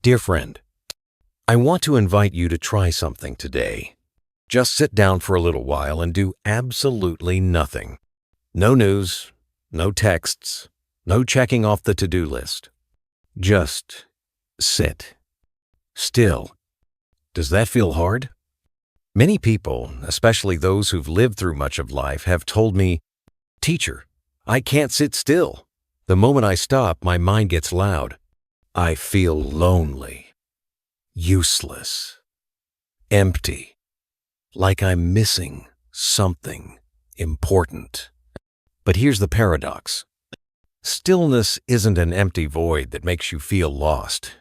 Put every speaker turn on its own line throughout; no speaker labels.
Dear friend, I want to invite you to try something today. Just sit down for a little while and do absolutely nothing. No news, no texts, no checking off the to-do list. Just sit. Still. Does that feel hard? Many people, especially those who've lived through much of life, have told me, "Teacher, I can't sit still. The moment I stop, my mind gets loud. I feel lonely, useless, empty, like I'm missing something important." But here's the paradox. Stillness isn't an empty void that makes you feel lost.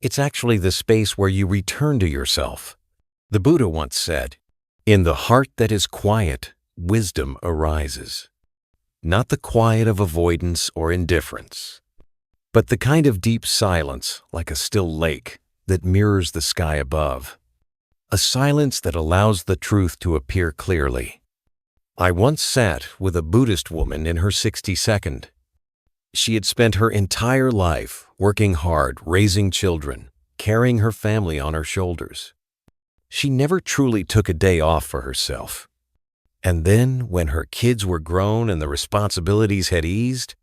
It's actually the space where you return to yourself. The Buddha once said, "In the heart that is quiet, wisdom arises." Not the quiet of avoidance or indifference, but the kind of deep silence, like a still lake, that mirrors the sky above. A silence that allows the truth to appear clearly. I once sat with a Buddhist woman in her 62nd. She had spent her entire life working hard, raising children, carrying her family on her shoulders. She never truly took a day off for herself. And then, when her kids were grown and the responsibilities had eased,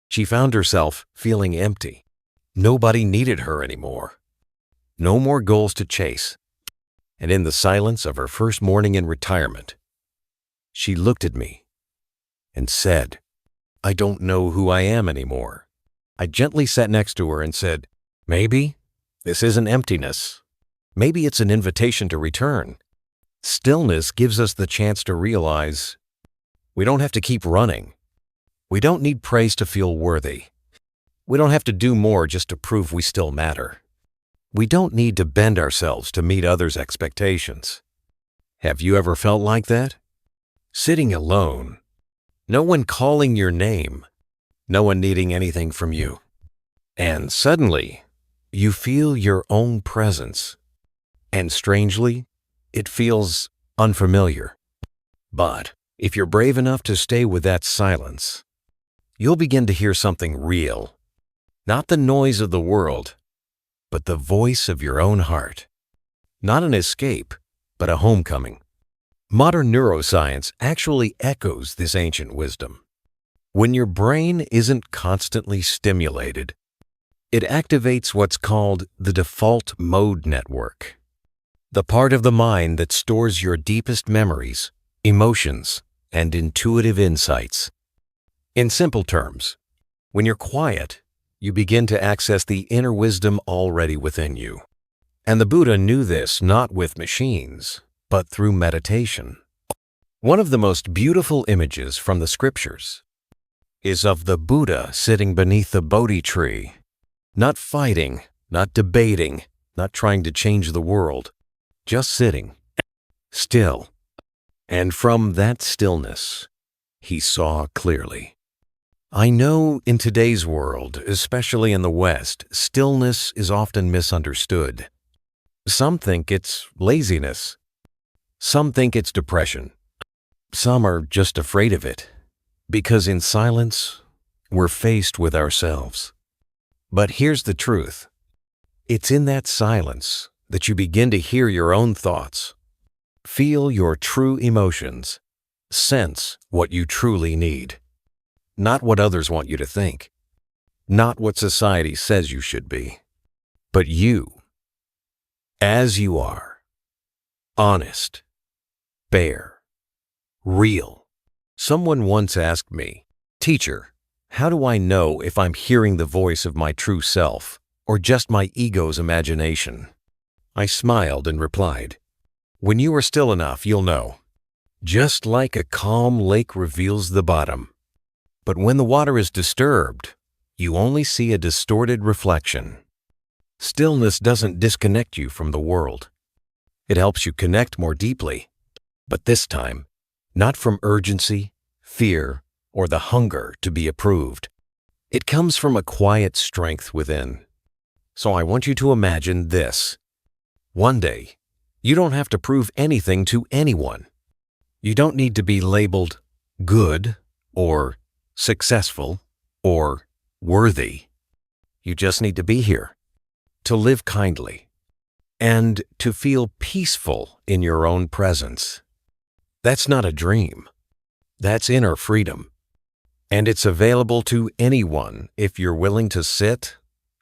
she found herself feeling empty. Nobody needed her anymore. No more goals to chase. And in the silence of her first morning in retirement, she looked at me and said, "I don't know who I am anymore." I gently sat next to her and said, "Maybe this isn't emptiness. Maybe it's an invitation to return." Stillness gives us the chance to realize we don't have to keep running. We don't need praise to feel worthy. We don't have to do more just to prove we still matter. We don't need to bend ourselves to meet others' expectations. Have you ever felt like that? Sitting alone, no one calling your name, no one needing anything from you. And suddenly, you feel your own presence. And strangely, it feels unfamiliar. But if you're brave enough to stay with that silence, you'll begin to hear something real. Not the noise of the world, but the voice of your own heart. Not an escape, but a homecoming. Modern neuroscience actually echoes this ancient wisdom. When your brain isn't constantly stimulated, it activates what's called the default mode network. The part of the mind that stores your deepest memories, emotions, and intuitive insights. In simple terms, when you're quiet, you begin to access the inner wisdom already within you. And the Buddha knew this not with machines, but through meditation. One of the most beautiful images from the scriptures is of the Buddha sitting beneath the Bodhi tree, not fighting, not debating, not trying to change the world, just sitting, still. And from that stillness, he saw clearly. I know in today's world, especially in the West, stillness is often misunderstood. Some think it's laziness. Some think it's depression. Some are just afraid of it, because in silence, we're faced with ourselves. But here's the truth. It's in that silence that you begin to hear your own thoughts, feel your true emotions, sense what you truly need. Not what others want you to think, not what society says you should be, but you, as you are, honest, bare, real. Someone once asked me, "Teacher, how do I know if I'm hearing the voice of my true self or just my ego's imagination?" I smiled and replied, "When you are still enough, you'll know. Just like a calm lake reveals the bottom. But when the water is disturbed, you only see a distorted reflection." Stillness doesn't disconnect you from the world. It helps you connect more deeply, but this time, not from urgency, fear, or the hunger to be approved. It comes from a quiet strength within. So I want you to imagine this. One day, you don't have to prove anything to anyone. You don't need to be labeled good or successful or worthy. You just need to be here, to live kindly, and to feel peaceful in your own presence. That's not a dream. That's inner freedom. And it's available to anyone if you're willing to sit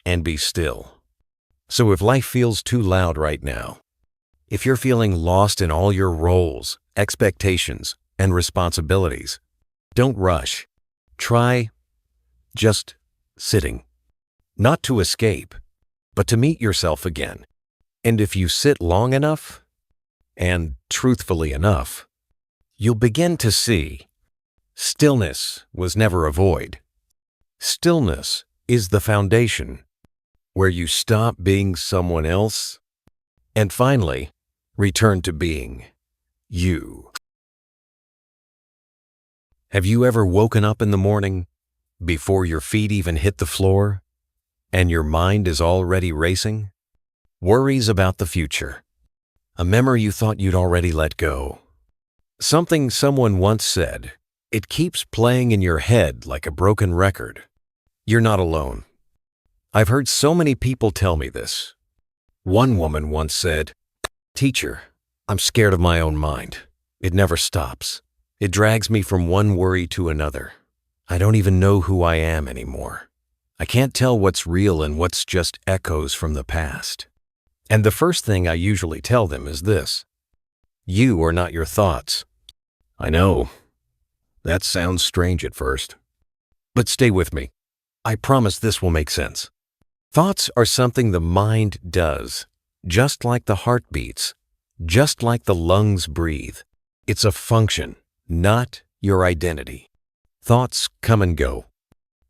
and be still. So if life feels too loud right now, if you're feeling lost in all your roles, expectations, and responsibilities, don't rush. Try just sitting. Not to escape, but to meet yourself again. And if you sit long enough, and truthfully enough, you'll begin to see stillness was never a void. Stillness is the foundation where you stop being someone else and finally return to being you. Have you ever woken up in the morning before your feet even hit the floor and your mind is already racing? Worries about the future. A memory you thought you'd already let go. Something someone once said, it keeps playing in your head like a broken record. You're not alone. I've heard so many people tell me this. One woman once said, "Teacher, I'm scared of my own mind. It never stops. It drags me from one worry to another. I don't even know who I am anymore. I can't tell what's real and what's just echoes from the past." And the first thing I usually tell them is this: you are not your thoughts. I know. That sounds strange at first. But stay with me. I promise this will make sense. Thoughts are something the mind does, just like the heart beats, just like the lungs breathe. It's a function, not your identity. Thoughts come and go.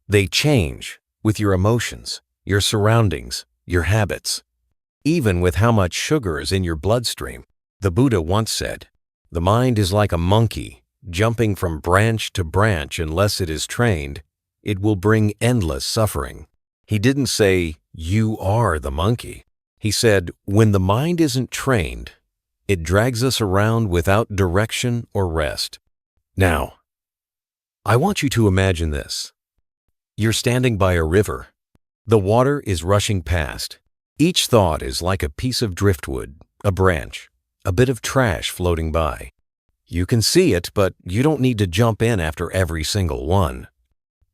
They change with your emotions, your surroundings, your habits, even with how much sugar is in your bloodstream. The Buddha once said, "The mind is like a monkey, jumping from branch to branch. Unless it is trained, it will bring endless suffering." He didn't say, "You are the monkey." He said, when the mind isn't trained, it drags us around without direction or rest. Now, I want you to imagine this. You're standing by a river. The water is rushing past. Each thought is like a piece of driftwood, a branch, a bit of trash floating by. You can see it, but you don't need to jump in after every single one.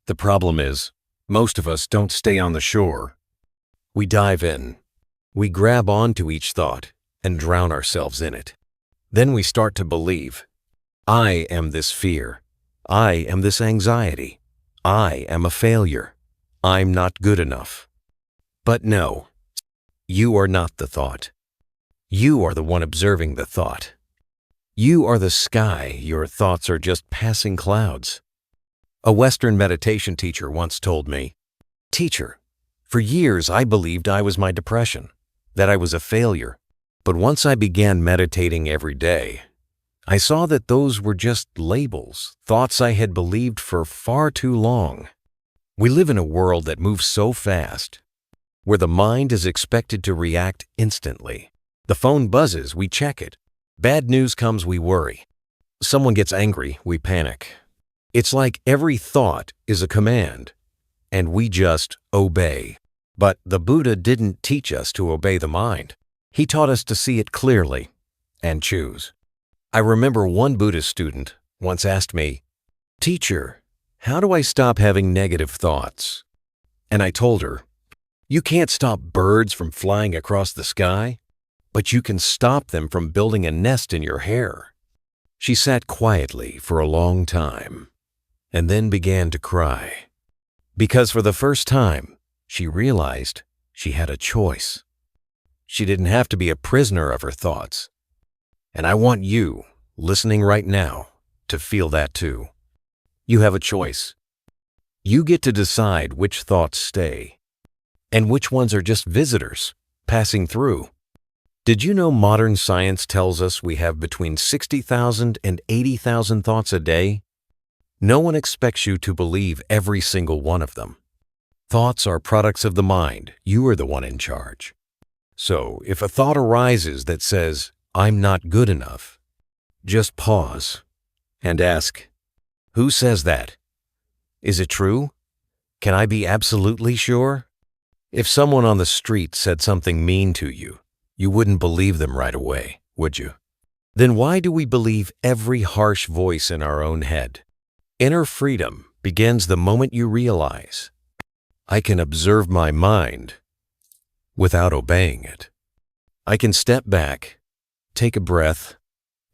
The problem is, most of us don't stay on the shore. We dive in. We grab onto each thought and drown ourselves in it. Then we start to believe, I am this fear. I am this anxiety. I am a failure. I'm not good enough. But no, you are not the thought. You are the one observing the thought. You are the sky. Your thoughts are just passing clouds. A Western meditation teacher once told me, "Teacher, for years I believed I was my depression, that I was a failure. But once I began meditating every day, I saw that those were just labels, thoughts I had believed for far too long." We live in a world that moves so fast, where the mind is expected to react instantly. The phone buzzes, we check it. Bad news comes, we worry. Someone gets angry, we panic. It's like every thought is a command, and we just obey. But the Buddha didn't teach us to obey the mind. He taught us to see it clearly and choose. I remember one Buddhist student once asked me, "Teacher, how do I stop having negative thoughts?" And I told her, "You can't stop birds from flying across the sky, but you can stop them from building a nest in your hair." She sat quietly for a long time and then began to cry, because for the first time, she realized she had a choice. She didn't have to be a prisoner of her thoughts. And I want you, listening right now, to feel that too. You have a choice. You get to decide which thoughts stay and which ones are just visitors passing through. Did you know modern science tells us we have between 60,000 and 80,000 thoughts a day? No one expects you to believe every single one of them. Thoughts are products of the mind. You are the one in charge. So if a thought arises that says, "I'm not good enough," just pause and ask, who says that? Is it true? Can I be absolutely sure? If someone on the street said something mean to you, you wouldn't believe them right away, would you? Then why do we believe every harsh voice in our own head? Inner freedom begins the moment you realize, I can observe my mind without obeying it. I can step back, take a breath,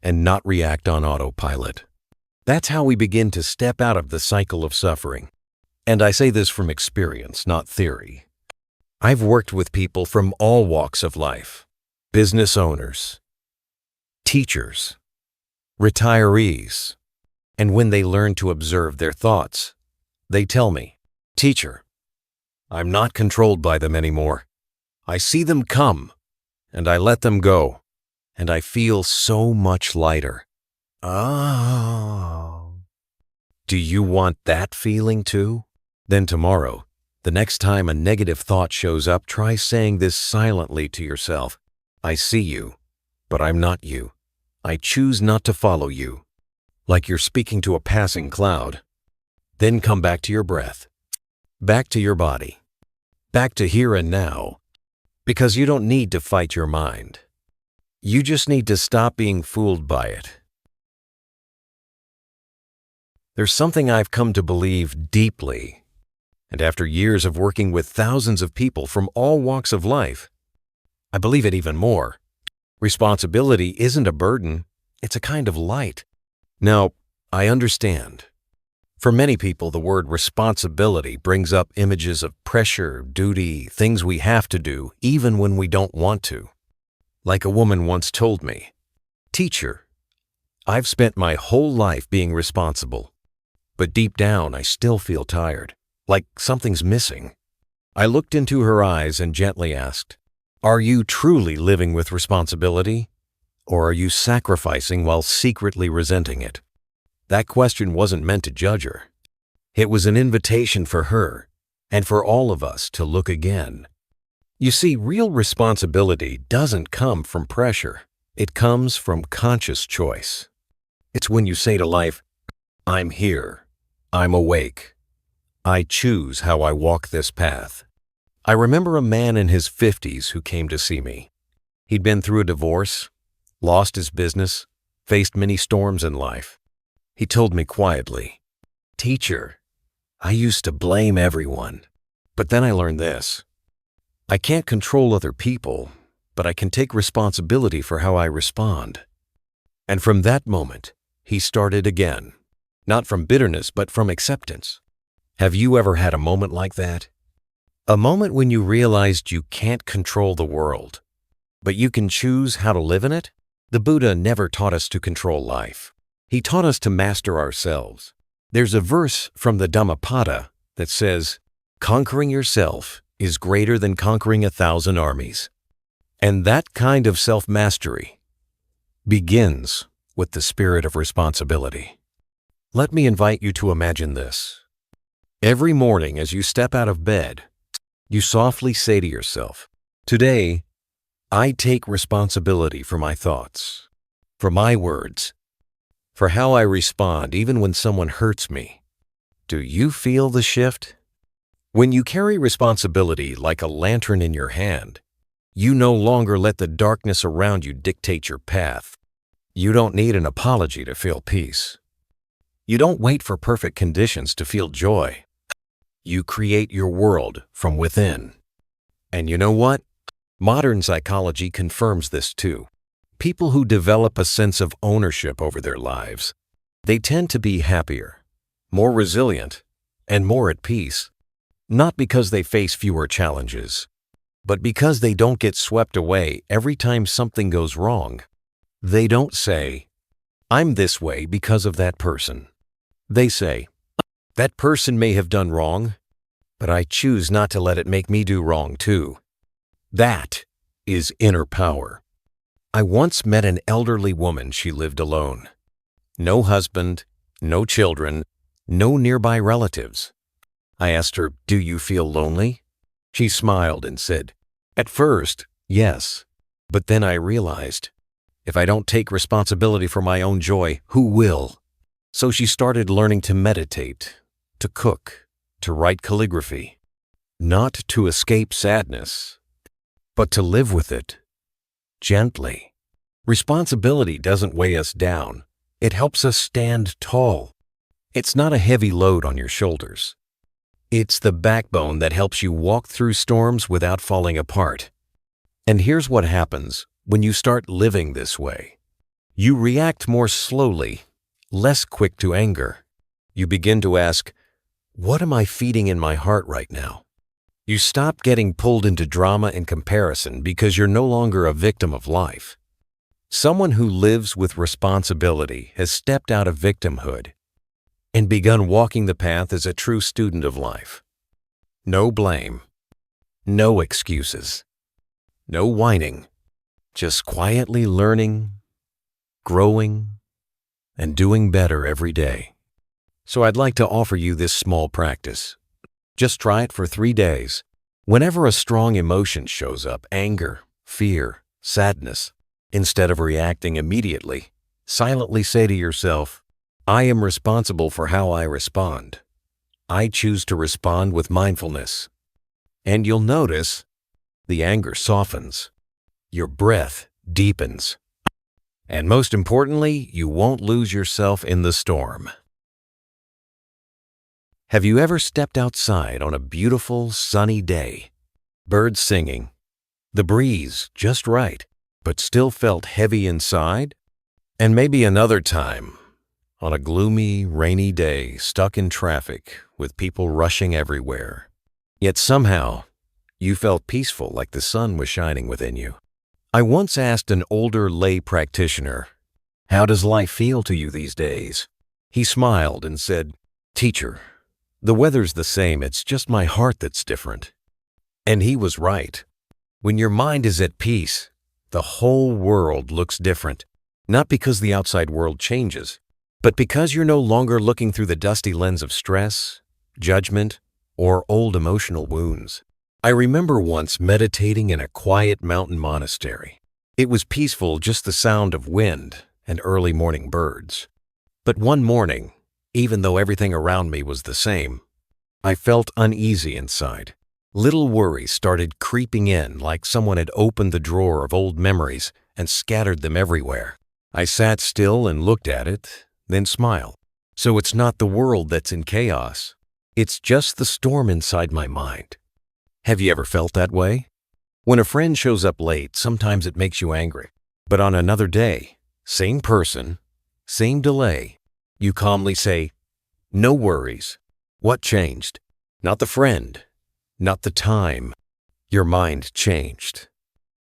and not react on autopilot. That's how we begin to step out of the cycle of suffering. And I say this from experience, not theory. I've worked with people from all walks of life, business owners, teachers, retirees, and when they learn to observe their thoughts, they tell me, "Teacher, I'm not controlled by them anymore. I see them come, and I let them go, and I feel so much lighter." Oh. Do you want that feeling too? Then tomorrow, the next time a negative thought shows up, try saying this silently to yourself. I see you, but I'm not you. I choose not to follow you. Like you're speaking to a passing cloud. Then come back to your breath, back to your body, back to here and now, because you don't need to fight your mind. You just need to stop being fooled by it. There's something I've come to believe deeply, and after years of working with thousands of people from all walks of life, I believe it even more. Responsibility isn't a burden, it's a kind of light. Now, I understand. For many people, the word responsibility brings up images of pressure, duty, things we have to do, even when we don't want to. Like a woman once told me, "Teacher, I've spent my whole life being responsible, but deep down I still feel tired, like something's missing." I looked into her eyes and gently asked, "Are you truly living with responsibility, or are you sacrificing while secretly resenting it?" That question wasn't meant to judge her. It was an invitation for her and for all of us to look again. You see, real responsibility doesn't come from pressure. It comes from conscious choice. It's when you say to life, "I'm here. I'm awake. I choose how I walk this path." I remember a man in his 50s who came to see me. He'd been through a divorce, lost his business, faced many storms in life. He told me quietly, "Teacher, I used to blame everyone, but then I learned this. I can't control other people, but I can take responsibility for how I respond." And from that moment, he started again, not from bitterness, but from acceptance. Have you ever had a moment like that? A moment when you realized you can't control the world, but you can choose how to live in it? The Buddha never taught us to control life. He taught us to master ourselves. There's a verse from the Dhammapada that says, "Conquering yourself is greater than conquering 1,000 armies." And that kind of self-mastery begins with the spirit of responsibility. Let me invite you to imagine this. Every morning as you step out of bed, you softly say to yourself, "Today, I take responsibility for my thoughts, for my words, for how I respond even when someone hurts me." Do you feel the shift? When you carry responsibility like a lantern in your hand, you no longer let the darkness around you dictate your path. You don't need an apology to feel peace. You don't wait for perfect conditions to feel joy. You create your world from within. And you know what? Modern psychology confirms this too. People who develop a sense of ownership over their lives, they tend to be happier, more resilient, and more at peace. Not because they face fewer challenges, but because they don't get swept away every time something goes wrong. They don't say, "I'm this way because of that person." They say, "That person may have done wrong, but I choose not to let it make me do wrong too." That is inner power. I once met an elderly woman. She lived alone. No husband, no children, no nearby relatives. I asked her, "Do you feel lonely?" She smiled and said, "At first, yes. But then I realized, if I don't take responsibility for my own joy, who will?" So she started learning to meditate, to cook, to write calligraphy. not to escape sadness, but to live with it gently. Responsibility doesn't weigh us down. It helps us stand tall. It's not a heavy load on your shoulders. It's the backbone that helps you walk through storms without falling apart. And here's what happens when you start living this way. You react more slowly, less quick to anger. You begin to ask, what am I feeding in my heart right now? You stop getting pulled into drama and comparison because you're no longer a victim of life. Someone who lives with responsibility has stepped out of victimhood and begun walking the path as a true student of life. No blame, no excuses, no whining, just quietly learning, growing, and doing better every day. So I'd like to offer you this small practice. Just try it for 3 days. Whenever a strong emotion shows up, anger, fear, sadness, instead of reacting immediately, silently say to yourself, I am responsible for how I respond. I choose to respond with mindfulness. And you'll notice the anger softens, your breath deepens, and most importantly, you won't lose yourself in the storm. Have you ever stepped outside on a beautiful, sunny day, birds singing, the breeze just right, but still felt heavy inside? And maybe another time, on a gloomy, rainy day, stuck in traffic with people rushing everywhere, yet somehow you felt peaceful like the sun was shining within you. I once asked an older lay practitioner, how does life feel to you these days? He smiled and said, Teacher, the weather's the same, it's just my heart that's different. And he was right. When your mind is at peace, the whole world looks different, not because the outside world changes, but because you're no longer looking through the dusty lens of stress, judgment, or old emotional wounds. I remember once meditating in a quiet mountain monastery. It was peaceful, just the sound of wind and early morning birds. But one morning, even though everything around me was the same, I felt uneasy inside. Little worries started creeping in like someone had opened the drawer of old memories and scattered them everywhere. I sat still and looked at it, then smiled. So it's not the world that's in chaos. It's just the storm inside my mind. Have you ever felt that way? When a friend shows up late, sometimes it makes you angry. But on another day, same person, same delay, you calmly say, no worries. What changed? Not the friend, not the time. Your mind changed.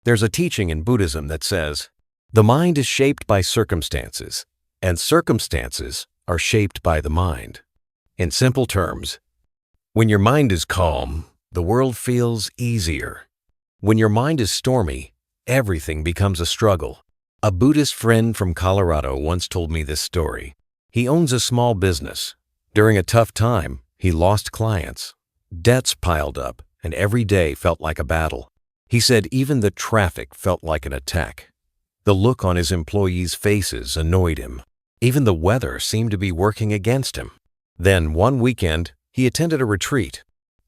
There's a teaching in Buddhism that says, the mind is shaped by circumstances, and circumstances are shaped by the mind. In simple terms, when your mind is calm, the world feels easier. When your mind is stormy, everything becomes a struggle. A Buddhist friend from Colorado once told me this story. He owns a small business. During a tough time, he lost clients. Debts piled up, and every day felt like a battle. He said even the traffic felt like an attack. The look on his employees' faces annoyed him. Even the weather seemed to be working against him. Then one weekend, he attended a retreat.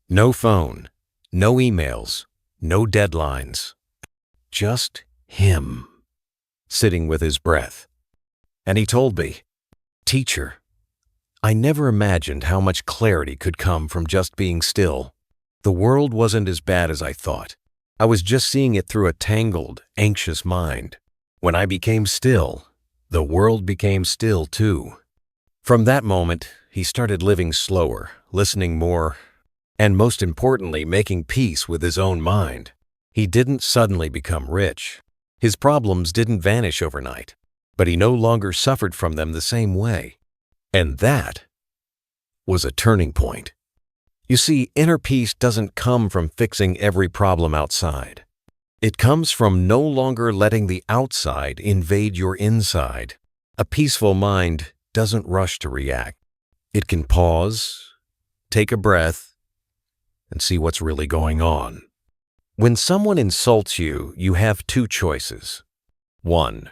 No phone, no emails, no deadlines. Just him, sitting with his breath. And he told me, Teacher, I never imagined how much clarity could come from just being still. The world wasn't as bad as I thought. I was just seeing it through a tangled, anxious mind. When I became still, the world became still too. From that moment, he started living slower, listening more, and most importantly, making peace with his own mind. He didn't suddenly become rich. His problems didn't vanish overnight, but he no longer suffered from them the same way. And that was a turning point. You see, inner peace doesn't come from fixing every problem outside. It comes from no longer letting the outside invade your inside. A peaceful mind doesn't rush to react. It can pause, take a breath, and see what's really going on. When someone insults you, you have two choices. 1.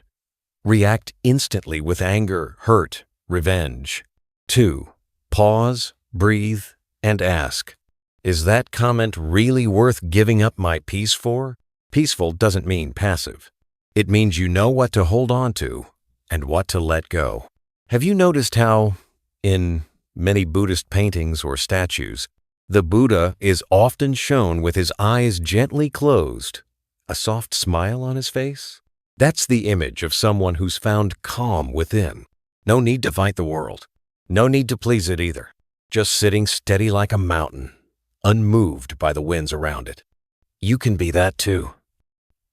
React instantly with anger, hurt, revenge. 2. Pause, breathe, and ask, Is that comment really worth giving up my peace for? Peaceful doesn't mean passive. It means you know what to hold on to and what to let go. Have you noticed how, in many Buddhist paintings or statues, the Buddha is often shown with his eyes gently closed, a soft smile on his face? That's the image of someone who's found calm within. No need to fight the world. No need to please it either. Just sitting steady like a mountain, unmoved by the winds around it. You can be that too.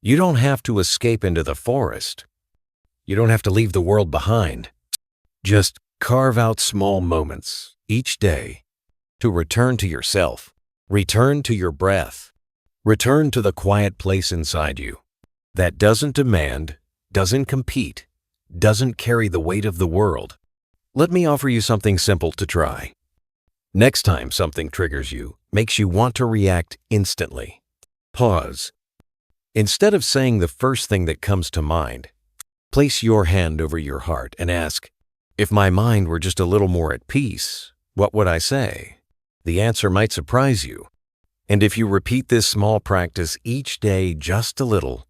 You don't have to escape into the forest. You don't have to leave the world behind. Just carve out small moments each day to return to yourself, return to your breath, return to the quiet place inside you that doesn't demand, doesn't compete, doesn't carry the weight of the world. Let me offer you something simple to try. Next time something triggers you, makes you want to react instantly, pause. Instead of saying the first thing that comes to mind, place your hand over your heart and ask, if my mind were just a little more at peace, what would I say? The answer might surprise you. And if you repeat this small practice each day just a little,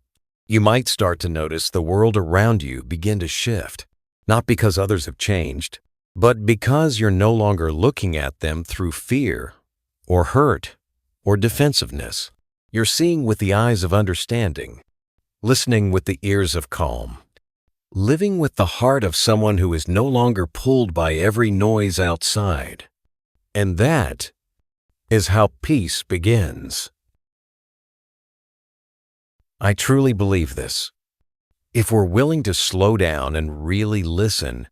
you might start to notice the world around you begin to shift, not because others have changed, but because you're no longer looking at them through fear or hurt or defensiveness. You're seeing with the eyes of understanding, listening with the ears of calm, living with the heart of someone who is no longer pulled by every noise outside. And that is how peace begins. I truly believe this. If we're willing to slow down and really listen,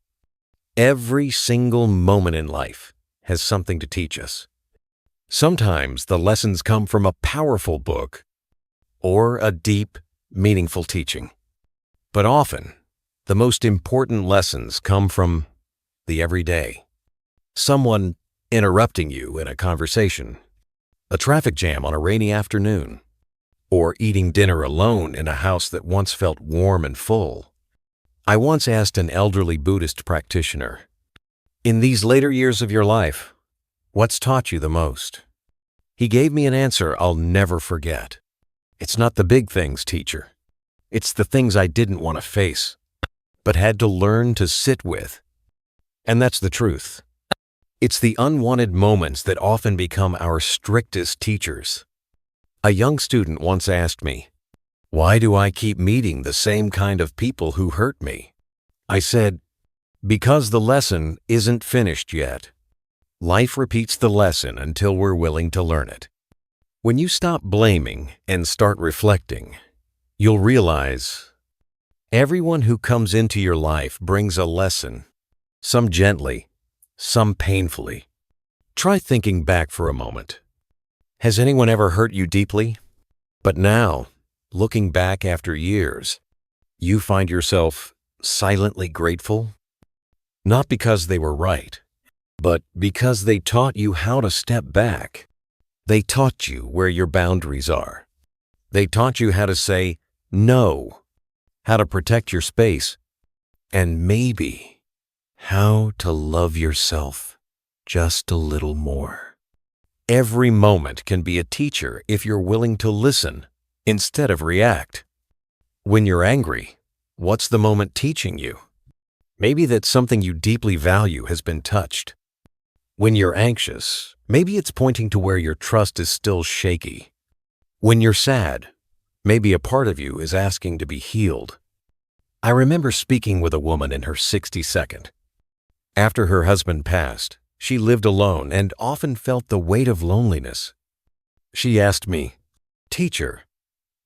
every single moment in life has something to teach us. Sometimes the lessons come from a powerful book or a deep, meaningful teaching. But often, the most important lessons come from the everyday. Someone interrupting you in a conversation, a traffic jam on a rainy afternoon, or eating dinner alone in a house that once felt warm and full. I once asked an elderly Buddhist practitioner, "In these later years of your life, what's taught you the most?" He gave me an answer I'll never forget. "It's not the big things, teacher. It's the things I didn't want to face, but had to learn to sit with." And that's the truth. It's the unwanted moments that often become our strictest teachers. A young student once asked me, "Why do I keep meeting the same kind of people who hurt me?" I said, "Because the lesson isn't finished yet. Life repeats the lesson until we're willing to learn it." When you stop blaming and start reflecting, you'll realize everyone who comes into your life brings a lesson, some gently, some painfully. Try thinking back for a moment. Has anyone ever hurt you deeply? But now, looking back after years, you find yourself silently grateful? Not because they were right, but because they taught you how to step back. They taught you where your boundaries are. They taught you how to say no, how to protect your space, and maybe how to love yourself just a little more. Every moment can be a teacher if you're willing to listen instead of react. When you're angry, what's the moment teaching you? Maybe that something you deeply value has been touched. When you're anxious, maybe it's pointing to where your trust is still shaky. When you're sad, maybe a part of you is asking to be healed. I remember speaking with a woman in her 62nd. After her husband passed, she lived alone and often felt the weight of loneliness. She asked me, "Teacher,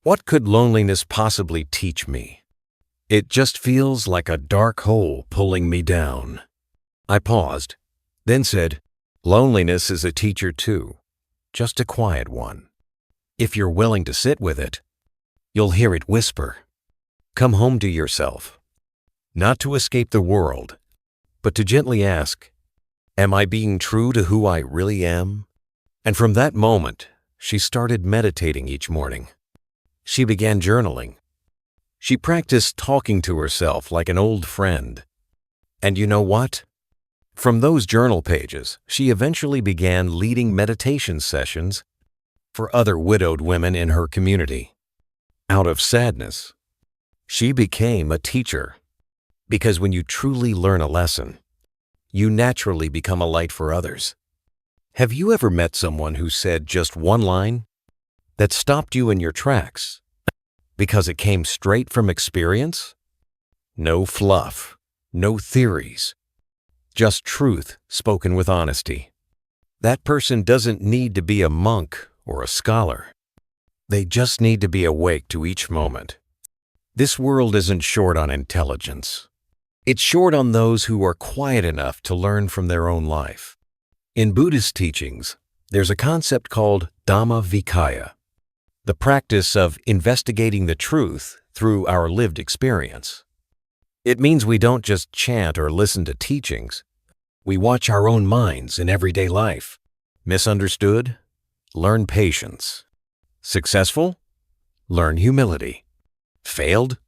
what could loneliness possibly teach me? It just feels like a dark hole pulling me down." I paused, then said, "Loneliness is a teacher too, just a quiet one. If you're willing to sit with it, you'll hear it whisper. Come home to yourself, not to escape the world, but to gently ask, am I being true to who I really am?" And from that moment, she started meditating each morning. She began journaling. She practiced talking to herself like an old friend. And you know what? From those journal pages, she eventually began leading meditation sessions for other widowed women in her community. Out of sadness, she became a teacher. Because when you truly learn a lesson, you naturally become a light for others. Have you ever met someone who said just one line that stopped you in your tracks because it came straight from experience? No fluff, no theories, just truth spoken with honesty. That person doesn't need to be a monk or a scholar. They just need to be awake to each moment. This world isn't short on intelligence. It's short on those who are quiet enough to learn from their own life. In Buddhist teachings, there's a concept called Dhamma Vicaya, the practice of investigating the truth through our lived experience. It means we don't just chant or listen to teachings. We watch our own minds in everyday life. Misunderstood? Learn patience. Successful? Learn humility. Failed?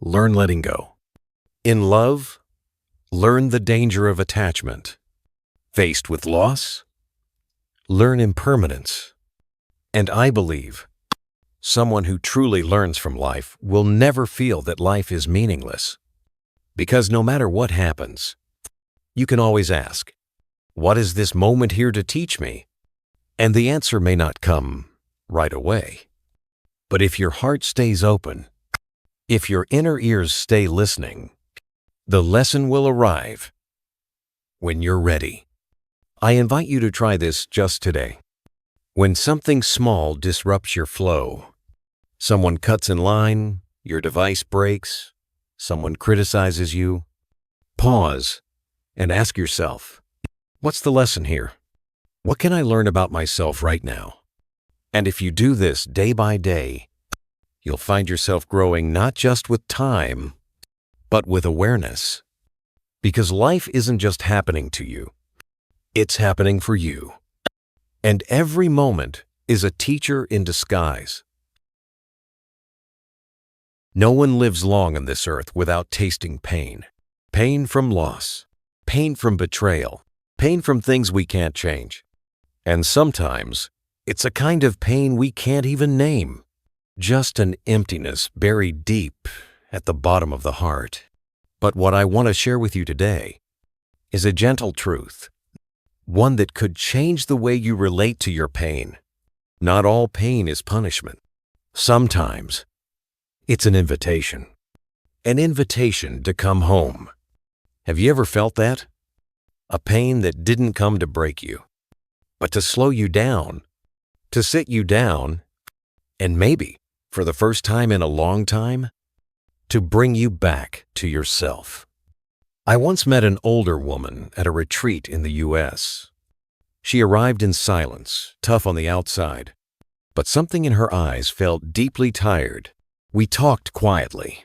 Learn letting go. In love? Learn the danger of attachment. Faced with loss? Learn impermanence. And I believe someone who truly learns from life will never feel that life is meaningless. Because no matter what happens, you can always ask, what is this moment here to teach me? And the answer may not come right away. But if your heart stays open, if your inner ears stay listening, the lesson will arrive when you're ready. I invite you to try this just today. When something small disrupts your flow, someone cuts in line, your device breaks, someone criticizes you, pause and ask yourself, what's the lesson here? What can I learn about myself right now? And if you do this day by day, you'll find yourself growing not just with time, but with awareness. Because life isn't just happening to you, it's happening for you. And every moment is a teacher in disguise. No one lives long on this earth without tasting pain. Pain from loss, pain from betrayal, pain from things we can't change. And sometimes, it's a kind of pain we can't even name. Just an emptiness buried deep at the bottom of the heart. But what I want to share with you today is a gentle truth, one that could change the way you relate to your pain. Not all pain is punishment. Sometimes, it's an invitation to come home. Have you ever felt that? A pain that didn't come to break you, but to slow you down, to sit you down, and maybe, for the first time in a long time, to bring you back to yourself. I once met an older woman at a retreat in the U.S. She arrived in silence, tough on the outside, but something in her eyes felt deeply tired. We talked quietly,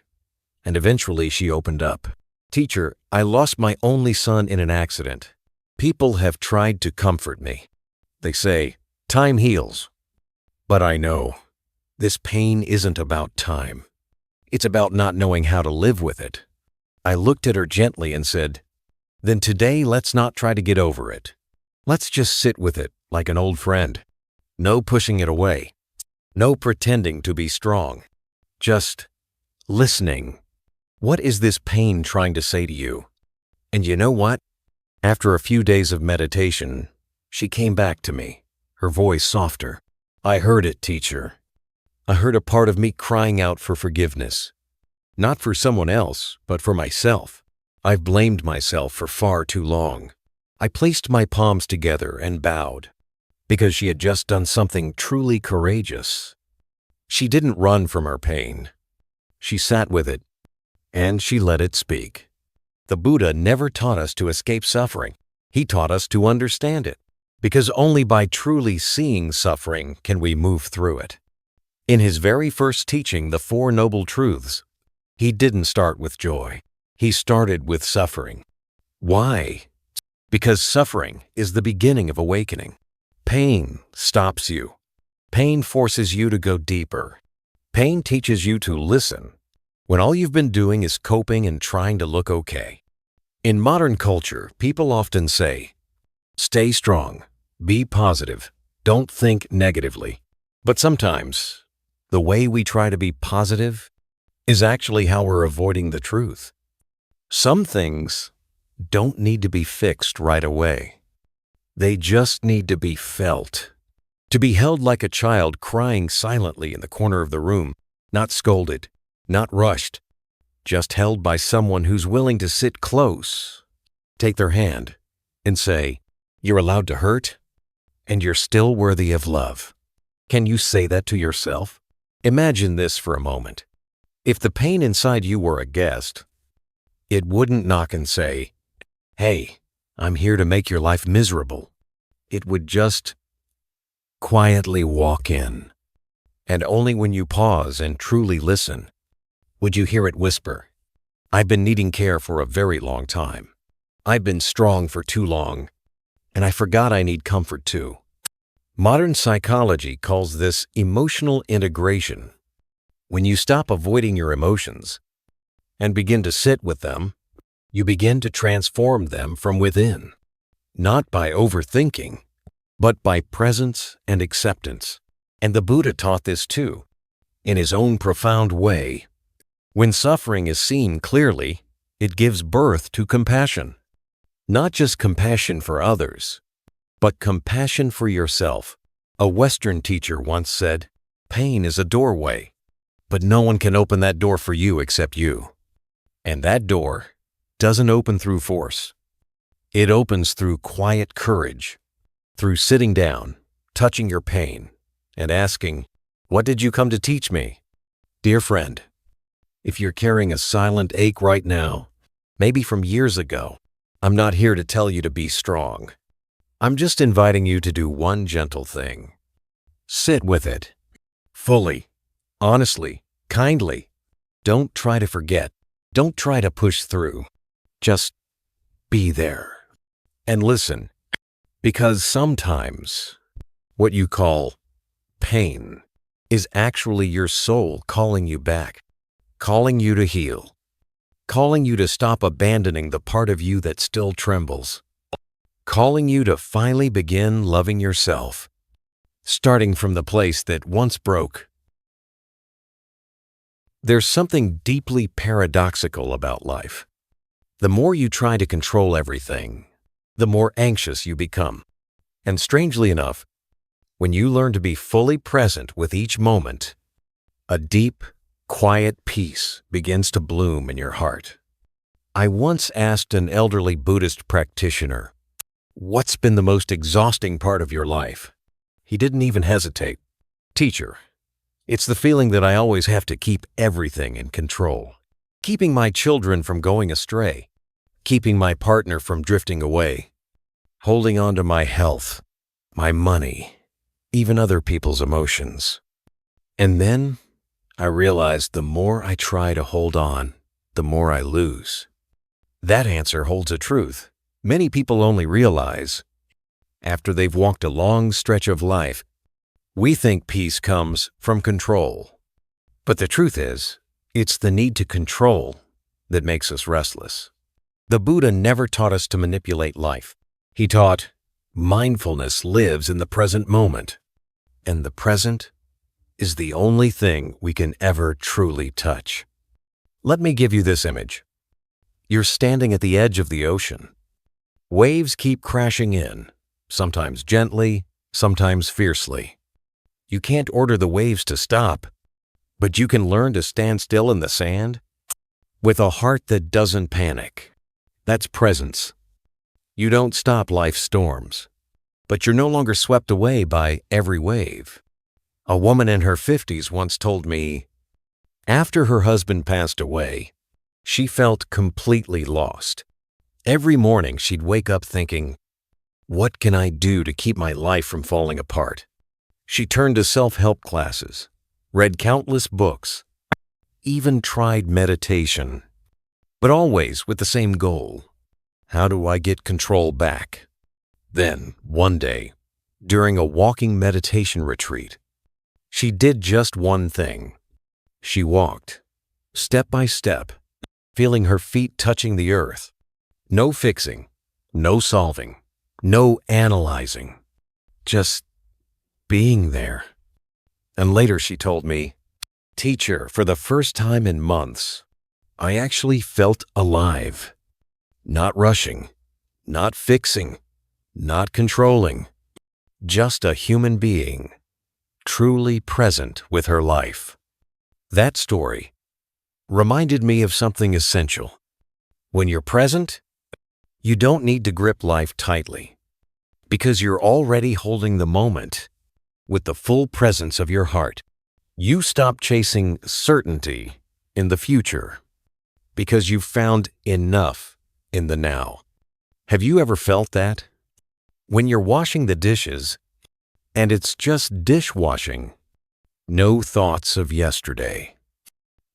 and eventually she opened up. Teacher, I lost my only son in an accident. People have tried to comfort me. They say, time heals. But I know, this pain isn't about time. It's about not knowing how to live with it. I looked at her gently and said, then today let's not try to get over it. Let's just sit with it like an old friend. No pushing it away. No pretending to be strong. Just listening. What is this pain trying to say to you? And you know what? After a few days of meditation, she came back to me, her voice softer. I heard it, teacher. I heard a part of me crying out for forgiveness. Not for someone else, but for myself. I've blamed myself for far too long. I placed my palms together and bowed, because she had just done something truly courageous. She didn't run from her pain. She sat with it, and she let it speak. The Buddha never taught us to escape suffering. He taught us to understand it, because only by truly seeing suffering can we move through it. In his very first teaching, the Four Noble Truths, he didn't start with joy. He started with suffering. Why? Because suffering is the beginning of awakening. Pain stops you. Pain forces you to go deeper. Pain teaches you to listen when all you've been doing is coping and trying to look okay. In modern culture, people often say, stay strong, be positive, don't think negatively. But sometimes, the way we try to be positive is actually how we're avoiding the truth. Some things don't need to be fixed right away. They just need to be felt. To be held like a child crying silently in the corner of the room, not scolded, not rushed, just held by someone who's willing to sit close, take their hand, and say, you're allowed to hurt, and you're still worthy of love. Can you say that to yourself? Imagine this for a moment. If the pain inside you were a guest, it wouldn't knock and say, hey, I'm here to make your life miserable. It would just quietly walk in. And only when you pause and truly listen would you hear it whisper, I've been needing care for a very long time. I've been strong for too long, and I forgot I need comfort too. Modern psychology calls this emotional integration. When you stop avoiding your emotions and begin to sit with them, you begin to transform them from within, not by overthinking, but by presence and acceptance. And the Buddha taught this too, in his own profound way. When suffering is seen clearly, it gives birth to compassion. Not just compassion for others, but compassion for yourself. A Western teacher once said, pain is a doorway, but no one can open that door for you except you. And that door doesn't open through force. It opens through quiet courage, through sitting down, touching your pain, and asking, what did you come to teach me? Dear friend, if you're carrying a silent ache right now, maybe from years ago, I'm not here to tell you to be strong. I'm just inviting you to do one gentle thing. Sit with it, fully, honestly, kindly. Don't try to forget. Don't try to push through. Just be there and listen, because sometimes what you call pain is actually your soul calling you back, calling you to heal, calling you to stop abandoning the part of you that still trembles, calling you to finally begin loving yourself, starting from the place that once broke. There's something deeply paradoxical about life. The more you try to control everything, the more anxious you become. And strangely enough, when you learn to be fully present with each moment, a deep, quiet peace begins to bloom in your heart. I once asked an elderly Buddhist practitioner, what's been the most exhausting part of your life? He didn't even hesitate. Teacher, it's the feeling that I always have to keep everything in control. Keeping my children from going astray. Keeping my partner from drifting away. Holding on to my health, my money, even other people's emotions. And then I realized the more I try to hold on, the more I lose. That answer holds a truth many people only realize after they've walked a long stretch of life. We think peace comes from control. But the truth is, it's the need to control that makes us restless. The Buddha never taught us to manipulate life. He taught mindfulness lives in the present moment, and the present is the only thing we can ever truly touch. Let me give you this image. You're standing at the edge of the ocean. Waves keep crashing in, sometimes gently, sometimes fiercely. You can't order the waves to stop, but you can learn to stand still in the sand with a heart that doesn't panic. That's presence. You don't stop life's storms, but you're no longer swept away by every wave. A woman in her 50s once told me, after her husband passed away, she felt completely lost. Every morning she'd wake up thinking, what can I do to keep my life from falling apart? She turned to self-help classes, read countless books, even tried meditation, but always with the same goal. How do I get control back? Then, one day, during a walking meditation retreat, she did just one thing. She walked, step by step, feeling her feet touching the earth. No fixing, no solving, no analyzing, just being there. And later she told me, "Teacher, for the first time in months, I actually felt alive. Not rushing, not fixing, not controlling, just a human being, truly present with her life." That story reminded me of something essential. When you're present, you don't need to grip life tightly, because you're already holding the moment with the full presence of your heart. You stop chasing certainty in the future because you've found enough in the now. Have you ever felt that? When you're washing the dishes and it's just dishwashing, no thoughts of yesterday,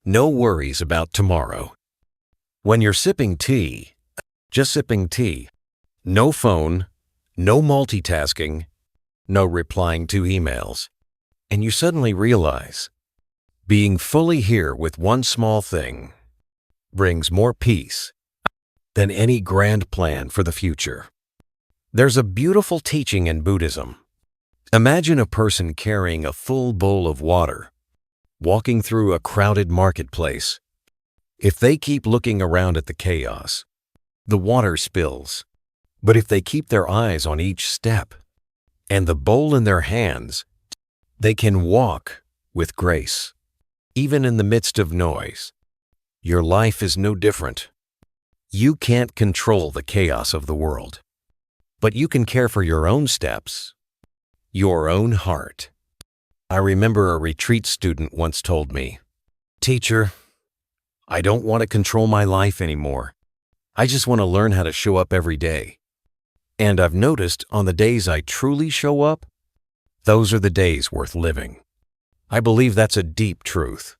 no worries about tomorrow. When you're sipping tea, just sipping tea, no phone, no multitasking, no replying to emails, and you suddenly realize being fully here with one small thing brings more peace than any grand plan for the future. There's a beautiful teaching in Buddhism. Imagine a person carrying a full bowl of water, walking through a crowded marketplace. If they keep looking around at the chaos, the water spills. But if they keep their eyes on each step and the bowl in their hands, they can walk with grace, even in the midst of noise. Your life is no different. You can't control the chaos of the world, but you can care for your own steps, your own heart. I remember a retreat student once told me, "Teacher, I don't want to control my life anymore. I just want to learn how to show up every day. And I've noticed on the days I truly show up, those are the days worth living." I believe that's a deep truth.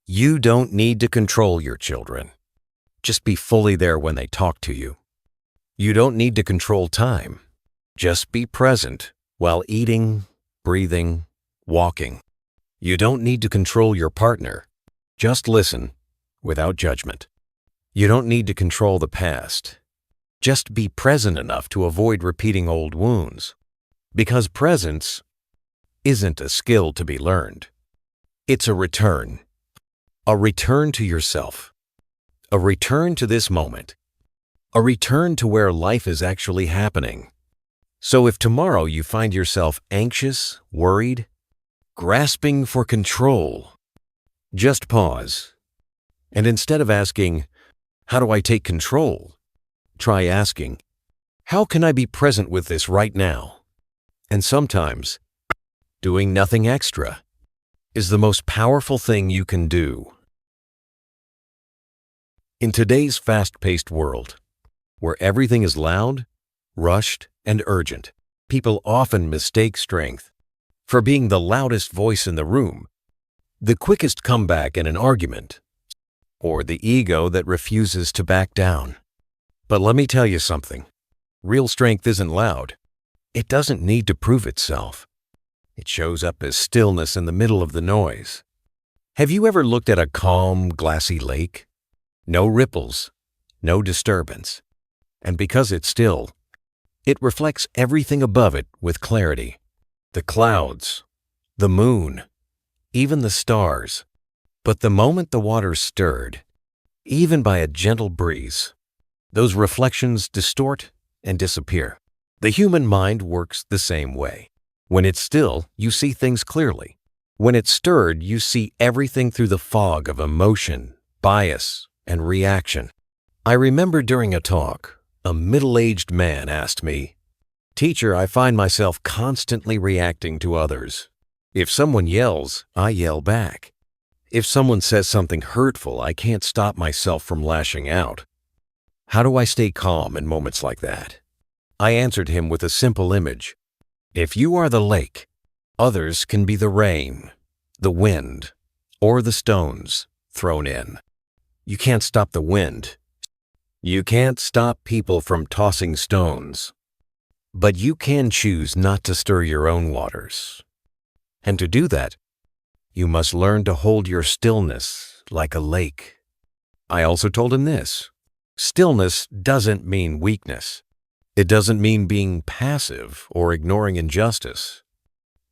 You don't need to control your children. Just be fully there when they talk to you. You don't need to control time. Just be present while eating, breathing, walking. You don't need to control your partner. Just listen without judgment. You don't need to control the past. Just be present enough to avoid repeating old wounds. Because presence isn't a skill to be learned. It's a return to yourself, a return to this moment, a return to where life is actually happening. So if tomorrow you find yourself anxious, worried, grasping for control, just pause. And instead of asking, "How do I take control?" try asking, "How can I be present with this right now?" And sometimes, doing nothing extra is the most powerful thing you can do. In today's fast-paced world, where everything is loud, rushed, and urgent, people often mistake strength for being the loudest voice in the room, the quickest comeback in an argument, or the ego that refuses to back down. But let me tell you something. Real strength isn't loud. It doesn't need to prove itself. It shows up as stillness in the middle of the noise. Have you ever looked at a calm, glassy lake? No ripples, no disturbance. And because it's still, it reflects everything above it with clarity. The clouds, the moon, even the stars. But the moment the water's stirred, even by a gentle breeze, those reflections distort and disappear. The human mind works the same way. When it's still, you see things clearly. When it's stirred, you see everything through the fog of emotion, bias, and reaction. I remember during a talk, a middle-aged man asked me, "Teacher, I find myself constantly reacting to others. If someone yells, I yell back. If someone says something hurtful, I can't stop myself from lashing out. How do I stay calm in moments like that?" I answered him with a simple image. If you are the lake, others can be the rain, the wind, or the stones thrown in. You can't stop the wind. You can't stop people from tossing stones. But you can choose not to stir your own waters. And to do that, you must learn to hold your stillness like a lake. I also told him this. Stillness doesn't mean weakness. It doesn't mean being passive or ignoring injustice.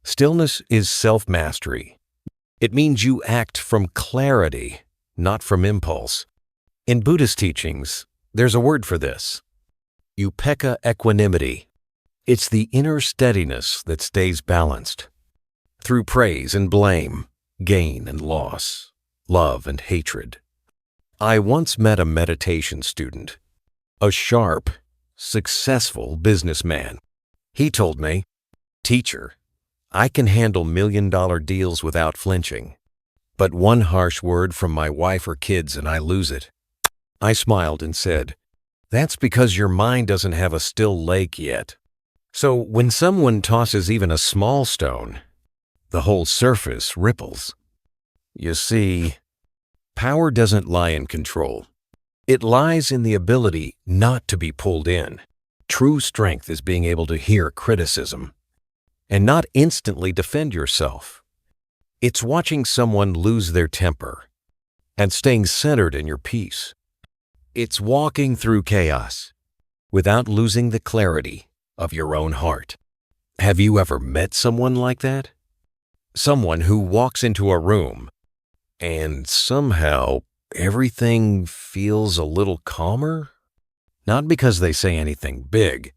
Stillness is self-mastery. It means you act from clarity, not from impulse. In Buddhist teachings, there's a word for this: upekkha equanimity. It's the inner steadiness that stays balanced. Through praise and blame, gain and loss, love and hatred. I once met a meditation student, a sharp, successful businessman. He told me, "Teacher, I can handle million-dollar deals without flinching, but one harsh word from my wife or kids and I lose it." I smiled and said, "That's because your mind doesn't have a still lake yet." So when someone tosses even a small stone, the whole surface ripples. You see, power doesn't lie in control. It lies in the ability not to be pulled in. True strength is being able to hear criticism and not instantly defend yourself. It's watching someone lose their temper and staying centered in your peace. It's walking through chaos without losing the clarity of your own heart. Have you ever met someone like that? Someone who walks into a room and somehow everything feels a little calmer? Not because they say anything big,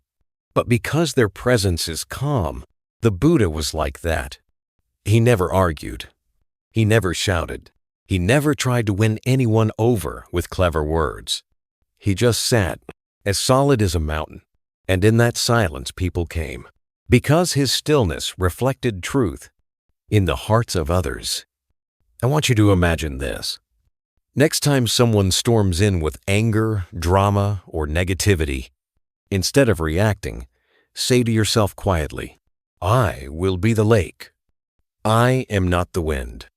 but because their presence is calm. The Buddha was like that. He never argued. He never shouted. He never tried to win anyone over with clever words. He just sat, as solid as a mountain, and in that silence people came. Because his stillness reflected truth in the hearts of others. I want you to imagine this. Next time someone storms in with anger, drama, or negativity, instead of reacting, say to yourself quietly, "I will be the lake. I am not the wind.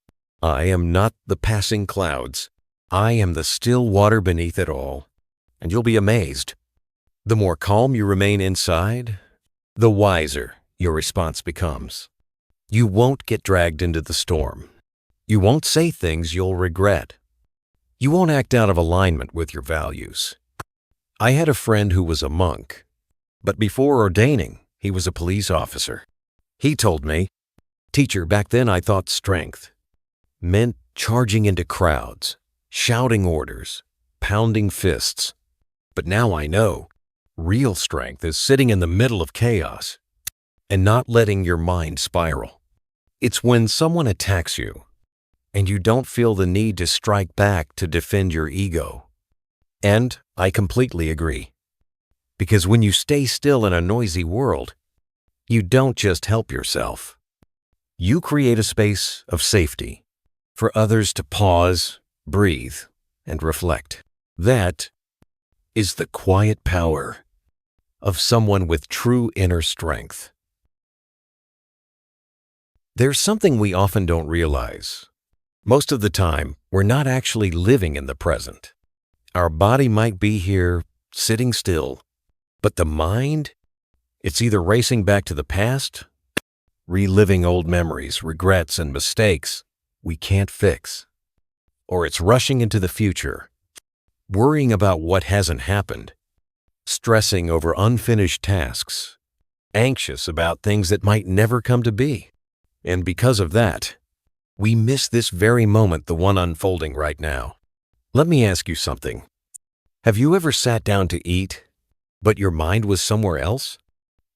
I am not the passing clouds. I am the still water beneath it all." And you'll be amazed. The more calm you remain inside, the wiser your response becomes. You won't get dragged into the storm. You won't say things you'll regret. You won't act out of alignment with your values. I had a friend who was a monk, but before ordaining, he was a police officer. He told me, "Teacher, back then I thought strength meant charging into crowds, shouting orders, pounding fists. But now I know real strength is sitting in the middle of chaos and not letting your mind spiral. It's when someone attacks you and you don't feel the need to strike back to defend your ego." And I completely agree. Because when you stay still in a noisy world, you don't just help yourself. You create a space of safety for others to pause, breathe, and reflect. That is the quiet power of someone with true inner strength. There's something we often don't realize. Most of the time, we're not actually living in the present. Our body might be here, sitting still, but the mind, it's either racing back to the past, reliving old memories, regrets, and mistakes we can't fix, or it's rushing into the future, worrying about what hasn't happened, stressing over unfinished tasks, anxious about things that might never come to be. And because of that, we miss this very moment, the one unfolding right now. Let me ask you something. Have you ever sat down to eat, but your mind was somewhere else?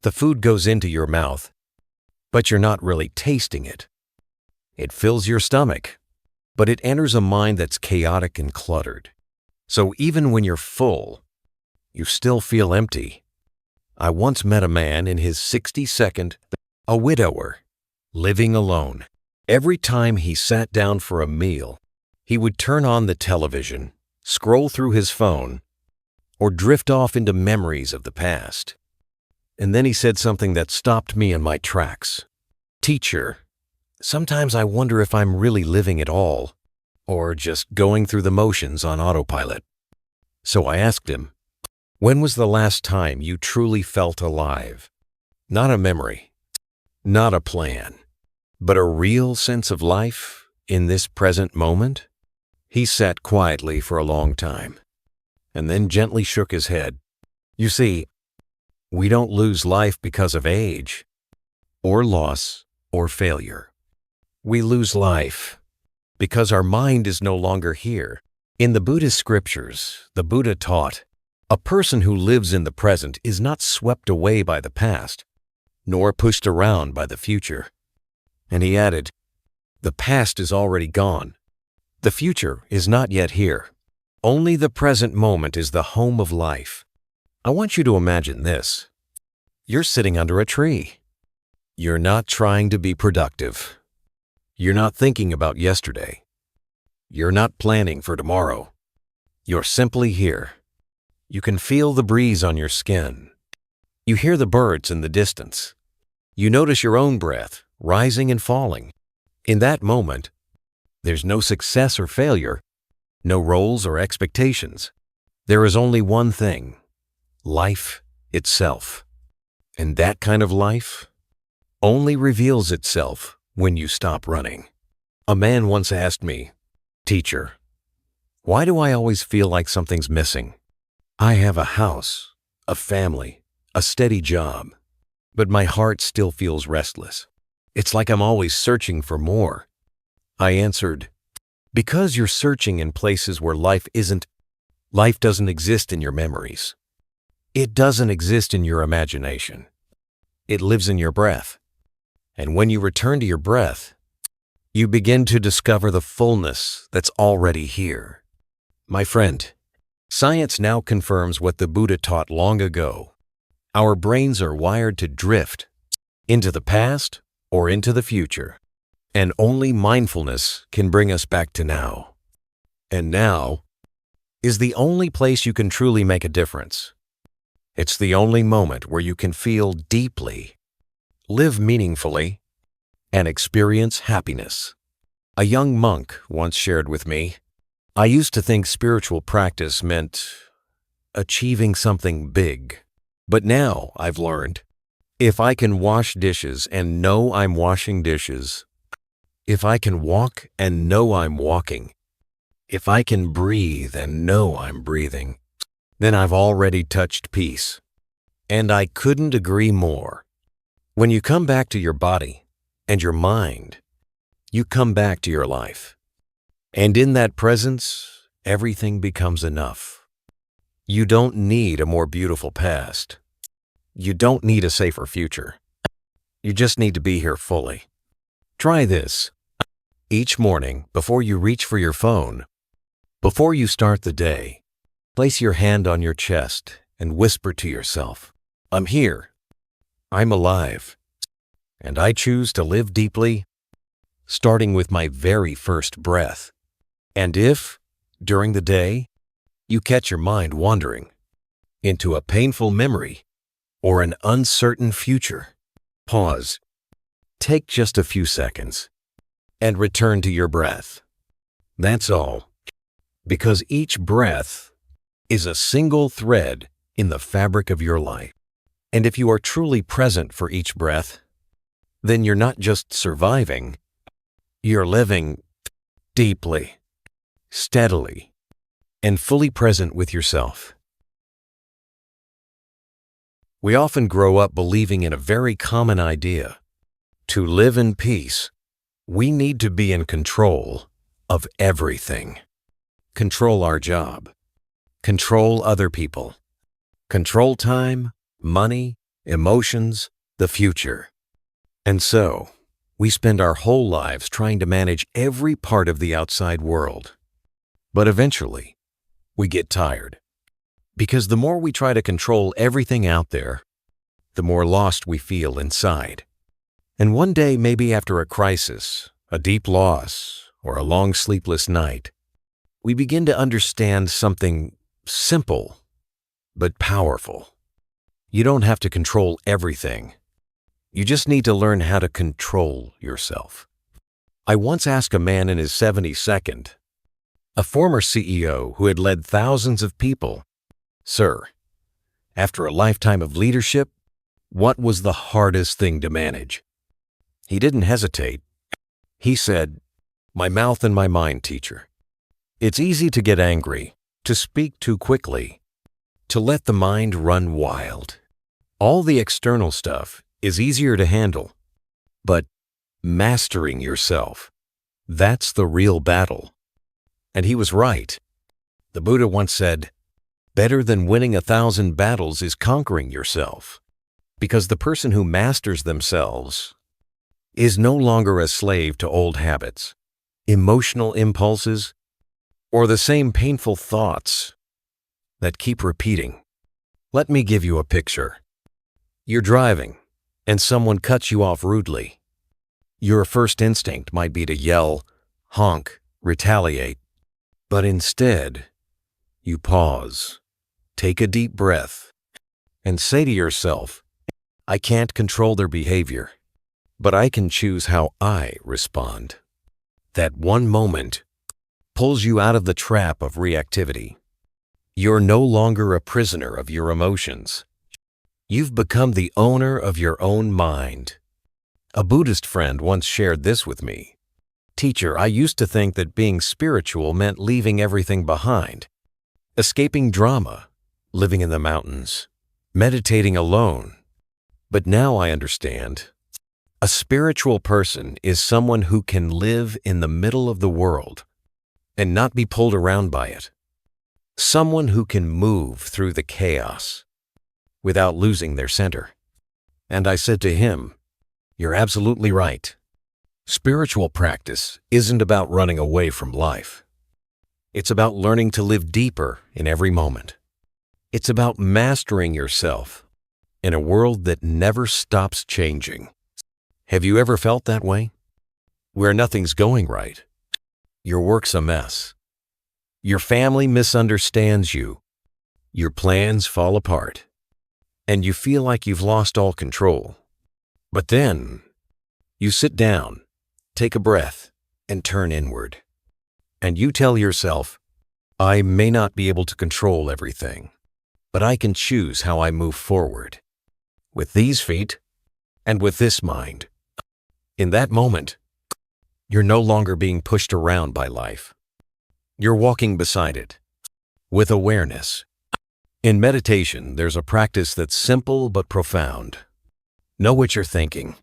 The food goes into your mouth, but you're not really tasting it. It fills your stomach, but it enters a mind that's chaotic and cluttered. So even when you're full, you still feel empty. I once met a man in his 62nd, a widower, living alone. Every time he sat down for a meal, he would turn on the television, scroll through his phone, or drift off into memories of the past. And then he said something that stopped me in my tracks. "Teacher, sometimes I wonder if I'm really living at all, or just going through the motions on autopilot." So I asked him, "When was the last time you truly felt alive? Not a memory, not a plan, but a real sense of life in this present moment?" He sat quietly for a long time. and then gently shook his head. You see, we don't lose life because of age, or loss, or failure. We lose life because our mind is no longer here. In the Buddhist scriptures, the Buddha taught, a person who lives in the present is not swept away by the past, nor pushed around by the future. And he added, the past is already gone. The future is not yet here. Only the present moment is the home of life. I want you to imagine this. You're sitting under a tree. You're not trying to be productive. You're not thinking about yesterday. You're not planning for tomorrow. You're simply here. You can feel the breeze on your skin. You hear the birds in the distance. You notice your own breath rising and falling. In that moment, there's no success or failure, no roles or expectations. There is only one thing, life itself. And that kind of life only reveals itself when you stop running. A man once asked me, Teacher, why do I always feel like something's missing? I have a house, a family, a steady job, but my heart still feels restless. It's like I'm always searching for more. I answered, because you're searching in places where life doesn't exist in your memories. It doesn't exist in your imagination. It lives in your breath. And when you return to your breath, you begin to discover the fullness that's already here. My friend, science now confirms what the Buddha taught long ago. Our brains are wired to drift into the past or into the future, and only mindfulness can bring us back to now. And now is the only place you can truly make a difference. It's the only moment where you can feel deeply, live meaningfully, and experience happiness. A young monk once shared with me, I used to think spiritual practice meant achieving something big. But now I've learned, if I can wash dishes and know I'm washing dishes, if I can walk and know I'm walking, if I can breathe and know I'm breathing, then I've already touched peace. And I couldn't agree more. When you come back to your body and your mind, you come back to your life. And in that presence, everything becomes enough. You don't need a more beautiful past. You don't need a safer future. You just need to be here fully. Try this. Each morning, before you reach for your phone, before you start the day, place your hand on your chest and whisper to yourself, I'm here. I'm alive. And I choose to live deeply, starting with my very first breath. And if, during the day, you catch your mind wandering into a painful memory or an uncertain future, pause, take just a few seconds, and return to your breath. That's all, because each breath is a single thread in the fabric of your life. And if you are truly present for each breath, then you're not just surviving, you're living deeply, steadily, and fully present with yourself. We often grow up believing in a very common idea. To live in peace, we need to be in control of everything. Control our job. Control other people. Control time, money, emotions, the future. And so, we spend our whole lives trying to manage every part of the outside world. But eventually, we get tired. Because the more we try to control everything out there, the more lost we feel inside. And one day, maybe after a crisis, a deep loss, or a long sleepless night, we begin to understand something simple but powerful. You don't have to control everything. You just need to learn how to control yourself. I once asked a man in his 72nd, a former CEO who had led thousands of people, Sir, after a lifetime of leadership, what was the hardest thing to manage? He didn't hesitate. He said, My mouth and my mind, teacher. It's easy to get angry, to speak too quickly, to let the mind run wild. All the external stuff is easier to handle, but mastering yourself, that's the real battle. And he was right. The Buddha once said, "Better than winning 1,000 battles is conquering yourself," because the person who masters themselves is no longer a slave to old habits, emotional impulses, or the same painful thoughts that keep repeating. Let me give you a picture. You're driving, and someone cuts you off rudely. Your first instinct might be to yell, honk, retaliate, but instead, you pause, take a deep breath, and say to yourself, "I can't control their behavior, but I can choose how I respond." That one moment pulls you out of the trap of reactivity. You're no longer a prisoner of your emotions. You've become the owner of your own mind. A Buddhist friend once shared this with me. "Teacher, I used to think that being spiritual meant leaving everything behind, escaping drama, living in the mountains, meditating alone. But now I understand. A spiritual person is someone who can live in the middle of the world and not be pulled around by it. Someone who can move through the chaos without losing their center." And I said to him, "You're absolutely right. Spiritual practice isn't about running away from life. It's about learning to live deeper in every moment. It's about mastering yourself in a world that never stops changing." Have you ever felt that way? Where nothing's going right. Your work's a mess. Your family misunderstands you. Your plans fall apart. And you feel like you've lost all control. But then, you sit down, take a breath, and turn inward. And you tell yourself, "I may not be able to control everything, but I can choose how I move forward. With these feet, and with this mind." In that moment, you're no longer being pushed around by life. You're walking beside it, with awareness. In meditation, there's a practice that's simple but profound. Know what you're thinking.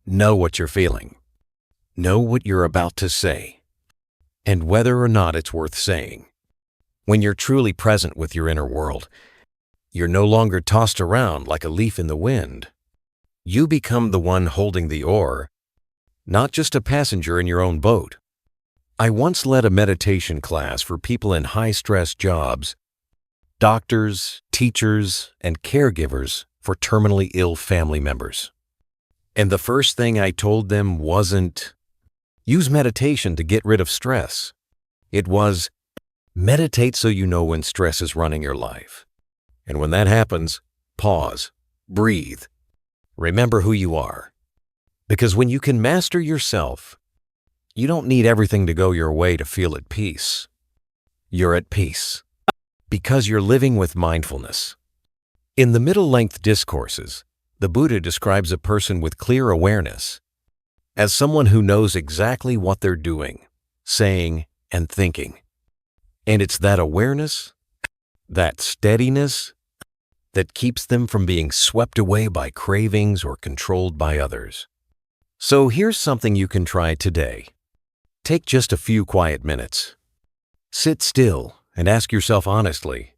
Know what you're feeling. Know what you're about to say, and whether or not it's worth saying. When you're truly present with your inner world, you're no longer tossed around like a leaf in the wind. You become the one holding the oar, not just a passenger in your own boat. I once led a meditation class for people in high-stress jobs, doctors, teachers, and caregivers for terminally ill family members. And the first thing I told them wasn't, "Use meditation to get rid of stress." It was, "Meditate so you know when stress is running your life. And when that happens, pause, breathe, remember who you are." Because when you can master yourself, you don't need everything to go your way to feel at peace. You're at peace because you're living with mindfulness. In the middle-length discourses, the Buddha describes a person with clear awareness as someone who knows exactly what they're doing, saying, and thinking. And it's that awareness, that steadiness, that keeps them from being swept away by cravings or controlled by others. So here's something you can try today. Take just a few quiet minutes. Sit still and ask yourself honestly,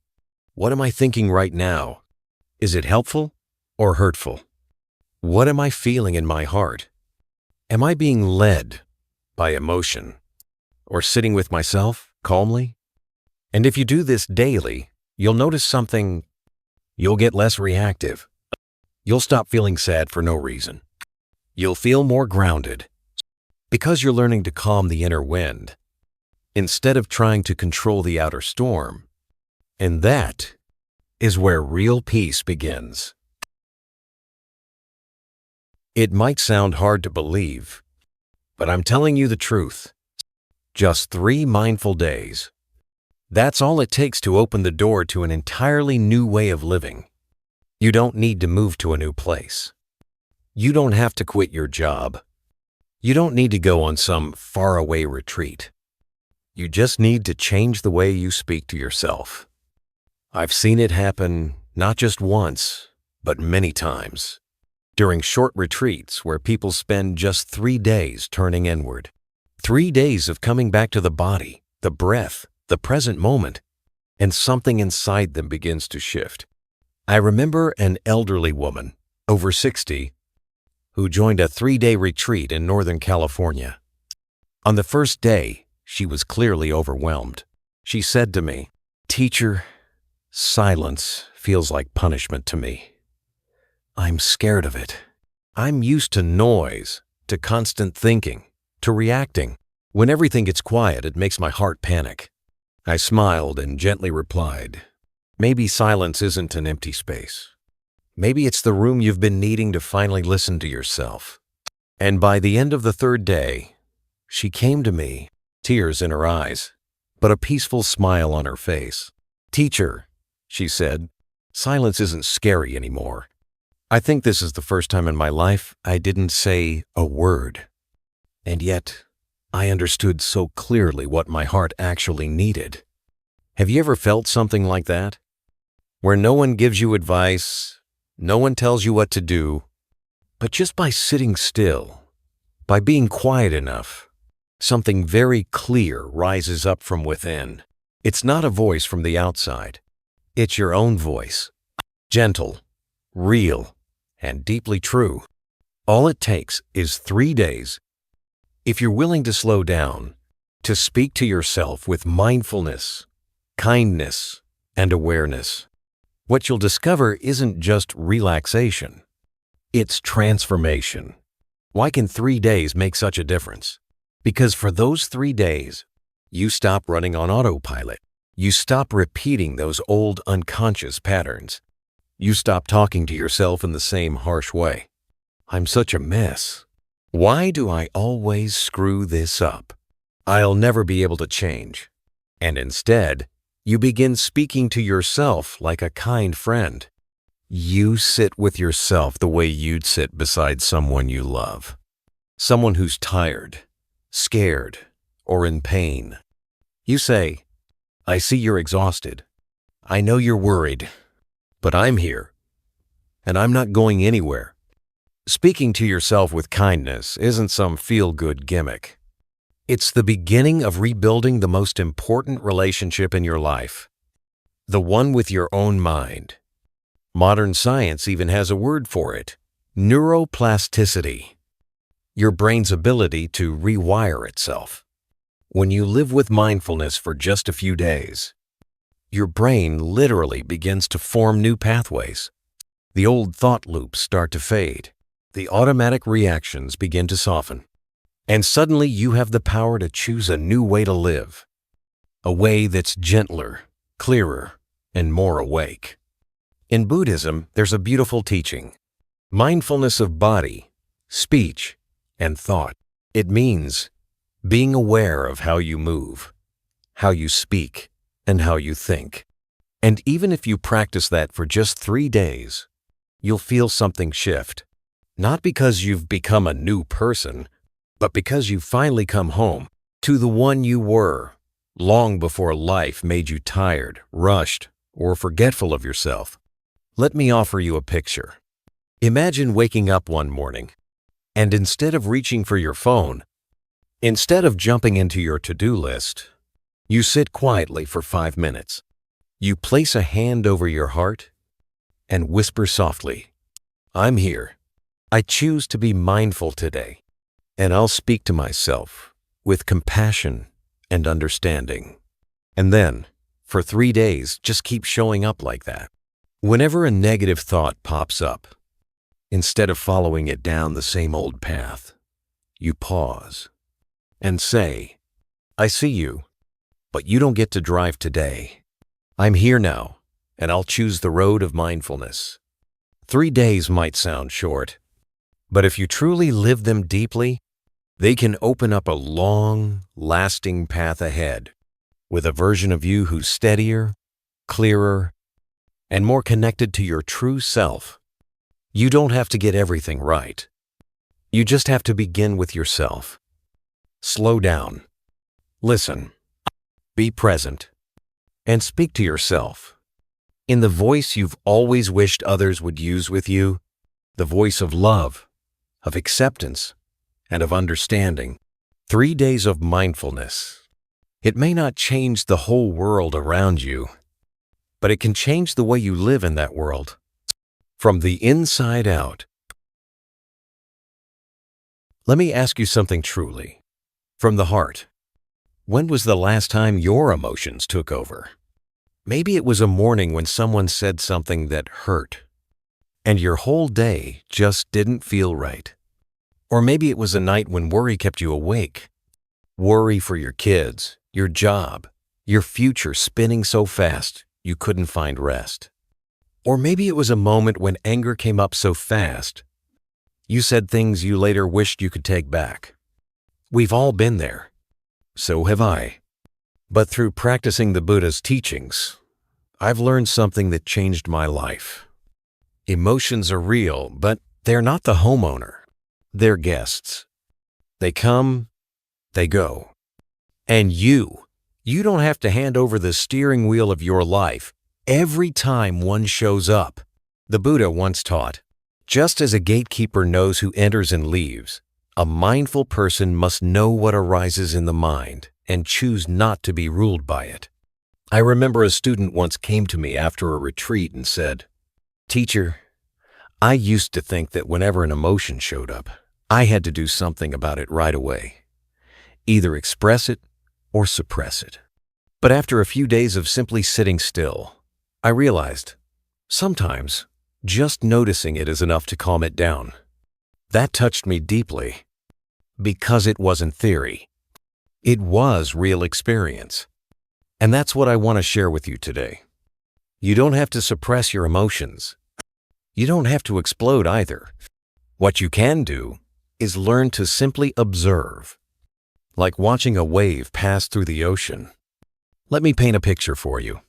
what am I thinking right now? Is it helpful or hurtful? What am I feeling in my heart? Am I being led by emotion or sitting with myself calmly? And if you do this daily, you'll notice something. You'll get less reactive. You'll stop feeling sad for no reason. You'll feel more grounded because you're learning to calm the inner wind instead of trying to control the outer storm. And that is where real peace begins. It might sound hard to believe, but I'm telling you the truth. Just 3 mindful days. That's all it takes to open the door to an entirely new way of living. You don't need to move to a new place. You don't have to quit your job. You don't need to go on some faraway retreat. You just need to change the way you speak to yourself. I've seen it happen not just once, but many times. During short retreats where people spend just 3 days turning inward. 3 days of coming back to the body, the breath, the present moment, and something inside them begins to shift. I remember an elderly woman, over 60, who joined a 3-day retreat in Northern California. On the first day, she was clearly overwhelmed. She said to me, "Teacher, silence feels like punishment to me. I'm scared of it. I'm used to noise, to constant thinking, to reacting. When everything gets quiet, it makes my heart panic." I smiled and gently replied, "Maybe silence isn't an empty space. Maybe it's the room you've been needing to finally listen to yourself." And by the end of the 3rd day, she came to me, tears in her eyes, but a peaceful smile on her face. "Teacher," she said, "silence isn't scary anymore. I think this is the first time in my life I didn't say a word. And yet, I understood so clearly what my heart actually needed." Have you ever felt something like that? Where no one gives you advice, no one tells you what to do, but just by sitting still, by being quiet enough, something very clear rises up from within. It's not a voice from the outside. It's your own voice. Gentle, real, and deeply true. All it takes is 3 days. If you're willing to slow down, to speak to yourself with mindfulness, kindness, and awareness, what you'll discover isn't just relaxation. It's transformation. Why can 3 days make such a difference? Because for those 3 days, you stop running on autopilot. You stop repeating those old unconscious patterns. You stop talking to yourself in the same harsh way. "I'm such a mess. Why do I always screw this up? I'll never be able to change." And instead, you begin speaking to yourself like a kind friend. You sit with yourself the way you'd sit beside someone you love. Someone who's tired, scared, or in pain. You say, "I see you're exhausted. I know you're worried, but I'm here, and I'm not going anywhere." Speaking to yourself with kindness isn't some feel-good gimmick. It's the beginning of rebuilding the most important relationship in your life, the one with your own mind. Modern science even has a word for it: neuroplasticity. Your brain's ability to rewire itself. When you live with mindfulness for just a few days, your brain literally begins to form new pathways. The old thought loops start to fade. The automatic reactions begin to soften. And suddenly you have the power to choose a new way to live. A way that's gentler, clearer, and more awake. In Buddhism, there's a beautiful teaching: mindfulness of body, speech, and thought. It means being aware of how you move, how you speak, and how you think. And even if you practice that for just 3 days, you'll feel something shift. Not because you've become a new person, but because you've finally come home to the one you were long before life made you tired, rushed, or forgetful of yourself. Let me offer you a picture. Imagine waking up one morning, and instead of reaching for your phone, instead of jumping into your to-do list, you sit quietly for 5 minutes. You place a hand over your heart and whisper softly, "I'm here. I choose to be mindful today, and I'll speak to myself with compassion and understanding." And then, for 3 days, just keep showing up like that. Whenever a negative thought pops up, instead of following it down the same old path, you pause and say, "I see you, but you don't get to drive today. I'm here now, and I'll choose the road of mindfulness." 3 days might sound short, but if you truly live them deeply, they can open up a long, lasting path ahead with a version of you who's steadier, clearer, and more connected to your true self. You don't have to get everything right. You just have to begin with yourself. Slow down. Listen. be present, and speak to yourself in the voice you've always wished others would use with you, the voice of love, of acceptance, and of understanding. 3 days of mindfulness. It may not change the whole world around you, but it can change the way you live in that world, from the inside out. Let me ask you something truly, from the heart. When was the last time your emotions took over? Maybe it was a morning when someone said something that hurt, and your whole day just didn't feel right. Or maybe it was a night when worry kept you awake. Worry for your kids, your job, your future spinning so fast you couldn't find rest. Or maybe it was a moment when anger came up so fast you said things you later wished you could take back. We've all been there. So have I. But through practicing the Buddha's teachings, I've learned something that changed my life. Emotions are real, but they're not the homeowner. They're guests. They come, they go. And you don't have to hand over the steering wheel of your life every time one shows up. The Buddha once taught, just as a gatekeeper knows who enters and leaves, a mindful person must know what arises in the mind and choose not to be ruled by it. I remember a student once came to me after a retreat and said, "Teacher, I used to think that whenever an emotion showed up, I had to do something about it right away. Either express it or suppress it. But after a few days of simply sitting still, I realized sometimes just noticing it is enough to calm it down." That touched me deeply because it wasn't theory. It was real experience. And that's what I want to share with you today. You don't have to suppress your emotions. You don't have to explode either. What you can do is learn to simply observe, like watching a wave pass through the ocean. Let me paint a picture for you.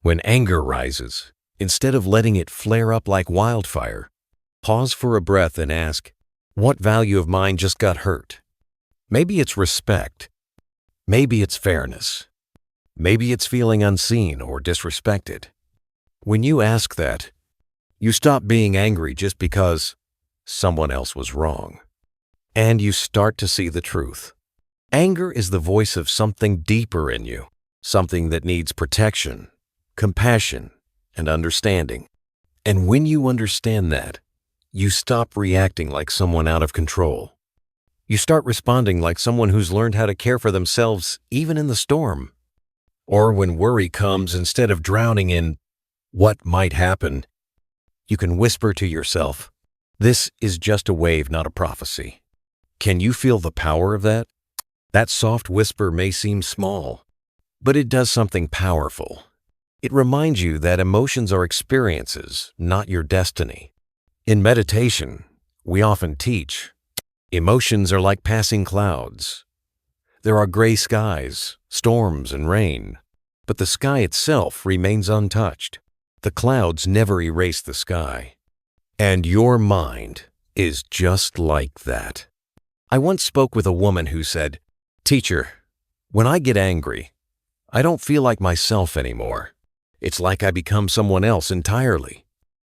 When anger rises, instead of letting it flare up like wildfire, pause for a breath and ask, what value of mine just got hurt? Maybe it's respect. Maybe it's fairness. Maybe it's feeling unseen or disrespected. When you ask that, you stop being angry just because someone else was wrong. And you start to see the truth. Anger is the voice of something deeper in you, something that needs protection, compassion, and understanding. And when you understand that, you stop reacting like someone out of control. You start responding like someone who's learned how to care for themselves even in the storm. Or when worry comes, instead of drowning in what might happen, you can whisper to yourself, "This is just a wave, not a prophecy." Can you feel the power of that? That soft whisper may seem small, but it does something powerful. It reminds you that emotions are experiences, not your destiny. In meditation, we often teach, emotions are like passing clouds. There are gray skies, storms, and rain, but the sky itself remains untouched. The clouds never erase the sky. And your mind is just like that. I once spoke with a woman who said, "Teacher, when I get angry, I don't feel like myself anymore. It's like I become someone else entirely."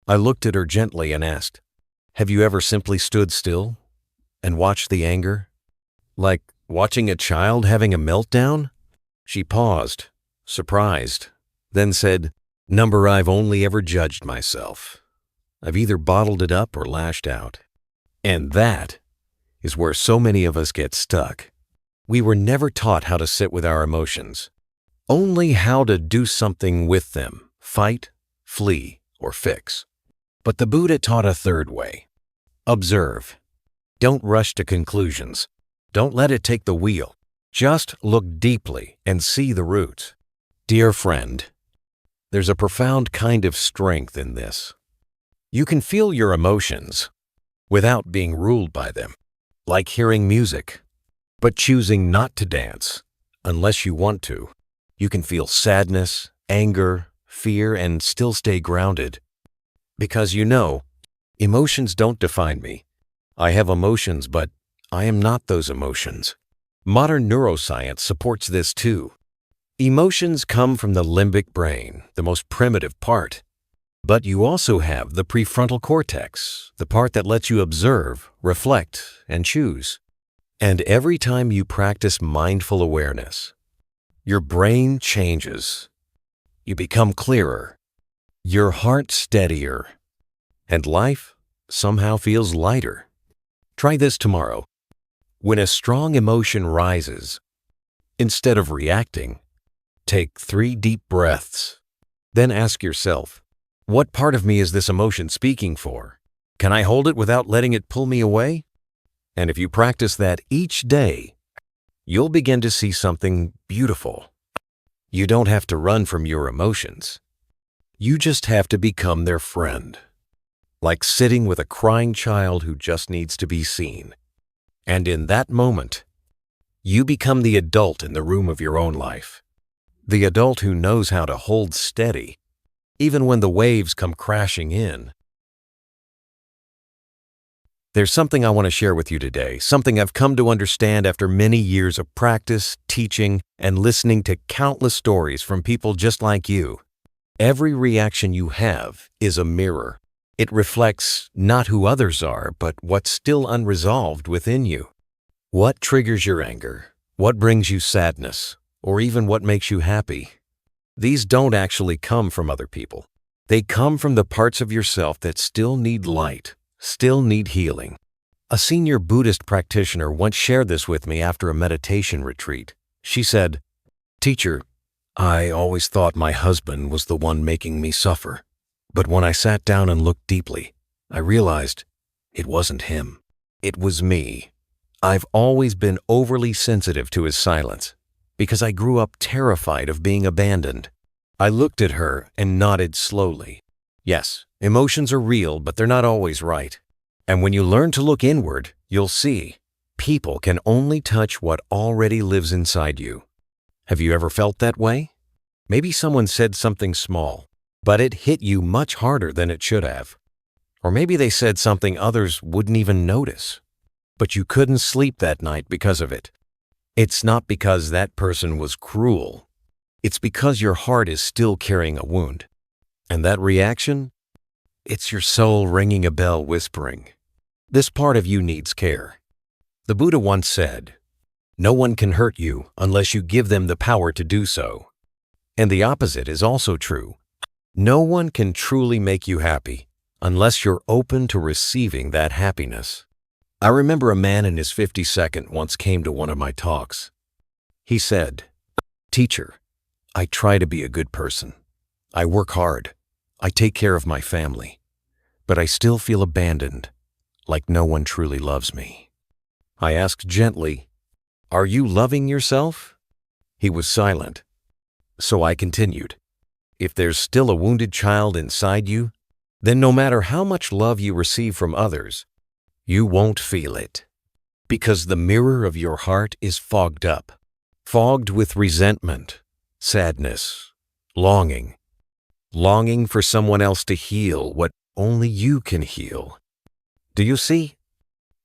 I looked at her gently and asked, "Have you ever simply stood still and watched the anger? Like watching a child having a meltdown?" She paused, surprised, then said, "Number, I've only ever judged myself. I've either bottled it up or lashed out." And that is where so many of us get stuck. We were never taught how to sit with our emotions, only how to do something with them, fight, flee, or fix. But the Buddha taught a third way. Observe. Don't rush to conclusions. Don't let it take the wheel. Just look deeply and see the roots. Dear friend, there's a profound kind of strength in this. You can feel your emotions without being ruled by them, like hearing music, but choosing not to dance unless you want to. You can feel sadness, anger, fear, and still stay grounded. Because you know, emotions don't define me. I have emotions, but I am not those emotions. Modern neuroscience supports this too. Emotions come from the limbic brain, the most primitive part. But you also have the prefrontal cortex, the part that lets you observe, reflect, and choose. And every time you practice mindful awareness, your brain changes. You become clearer, your heart steadier, and life somehow feels lighter. Try this tomorrow. When a strong emotion rises, instead of reacting, take 3 deep breaths. Then ask yourself, what part of me is this emotion speaking for? Can I hold it without letting it pull me away? And if you practice that each day, you'll begin to see something beautiful. You don't have to run from your emotions. You just have to become their friend. Like sitting with a crying child who just needs to be seen. And in that moment, you become the adult in the room of your own life. The adult who knows how to hold steady, even when the waves come crashing in. There's something I want to share with you today, something I've come to understand after many years of practice, teaching, and listening to countless stories from people just like you. Every reaction you have is a mirror. It reflects not who others are, but what's still unresolved within you. What triggers your anger? What brings you sadness? Or even what makes you happy? These don't actually come from other people. They come from the parts of yourself that still need light, still need healing. A senior Buddhist practitioner once shared this with me after a meditation retreat. She said, "Teacher, I always thought my husband was the one making me suffer. But when I sat down and looked deeply, I realized it wasn't him. It was me. I've always been overly sensitive to his silence because I grew up terrified of being abandoned." I looked at her and nodded slowly. Yes, emotions are real, but they're not always right. And when you learn to look inward, you'll see people can only touch what already lives inside you. Have you ever felt that way? Maybe someone said something small, but it hit you much harder than it should have. Or maybe they said something others wouldn't even notice, but you couldn't sleep that night because of it. It's not because that person was cruel. It's because your heart is still carrying a wound. And that reaction? It's your soul ringing a bell whispering, "This part of you needs care." The Buddha once said, "No one can hurt you unless you give them the power to do so." And the opposite is also true. No one can truly make you happy unless you're open to receiving that happiness. I remember a man in his 52nd once came to one of my talks. He said, "Teacher, I try to be a good person. I work hard. I take care of my family. But I still feel abandoned, like no one truly loves me." I asked gently, "Are you loving yourself?" He was silent. So I continued, "If there's still a wounded child inside you, then no matter how much love you receive from others, you won't feel it. Because the mirror of your heart is fogged up, fogged with resentment, sadness, longing for someone else to heal what only you can heal." Do you see?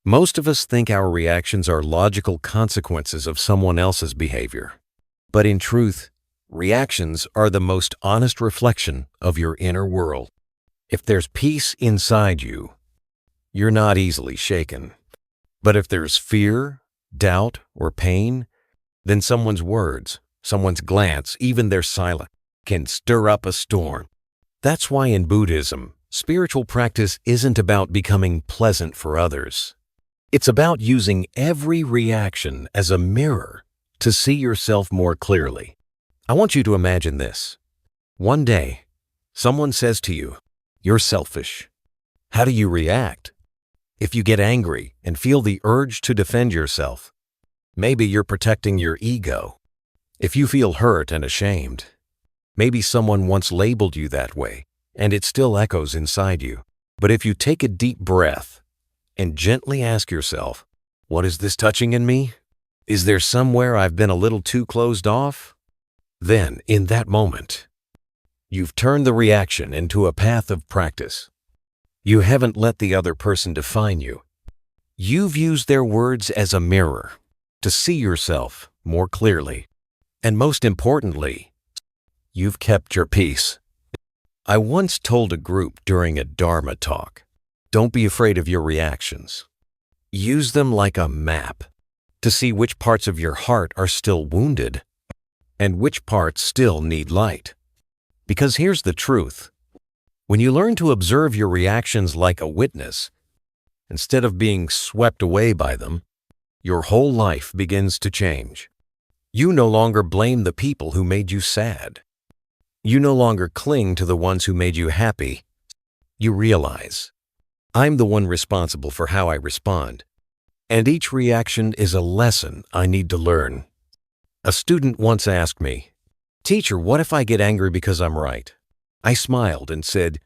Most of us think our reactions are logical consequences of someone else's behavior. But in truth, reactions are the most honest reflection of your inner world. If there's peace inside you, you're not easily shaken. But if there's fear, doubt, or pain, then someone's words, someone's glance, even their silence, can stir up a storm. That's why in Buddhism, spiritual practice isn't about becoming pleasant for others. It's about using every reaction as a mirror to see yourself more clearly. I want you to imagine this. One day, someone says to you, "You're selfish." How do you react? If you get angry and feel the urge to defend yourself, maybe you're protecting your ego. If you feel hurt and ashamed, maybe someone once labeled you that way, and it still echoes inside you. But if you take a deep breath and gently ask yourself, "What is this touching in me? Is there somewhere I've been a little too closed off?" Then, in that moment, you've turned the reaction into a path of practice. You haven't let the other person define you. You've used their words as a mirror to see yourself more clearly. And most importantly, you've kept your peace. I once told a group during a Dharma talk, don't be afraid of your reactions. Use them like a map to see which parts of your heart are still wounded and which parts still need light. Because here's the truth. When you learn to observe your reactions like a witness, instead of being swept away by them, your whole life begins to change. You no longer blame the people who made you sad. You no longer cling to the ones who made you happy. You realize, I'm the one responsible for how I respond, and each reaction is a lesson I need to learn. A student once asked me, "Teacher, what if I get angry because I'm right?" I smiled and said,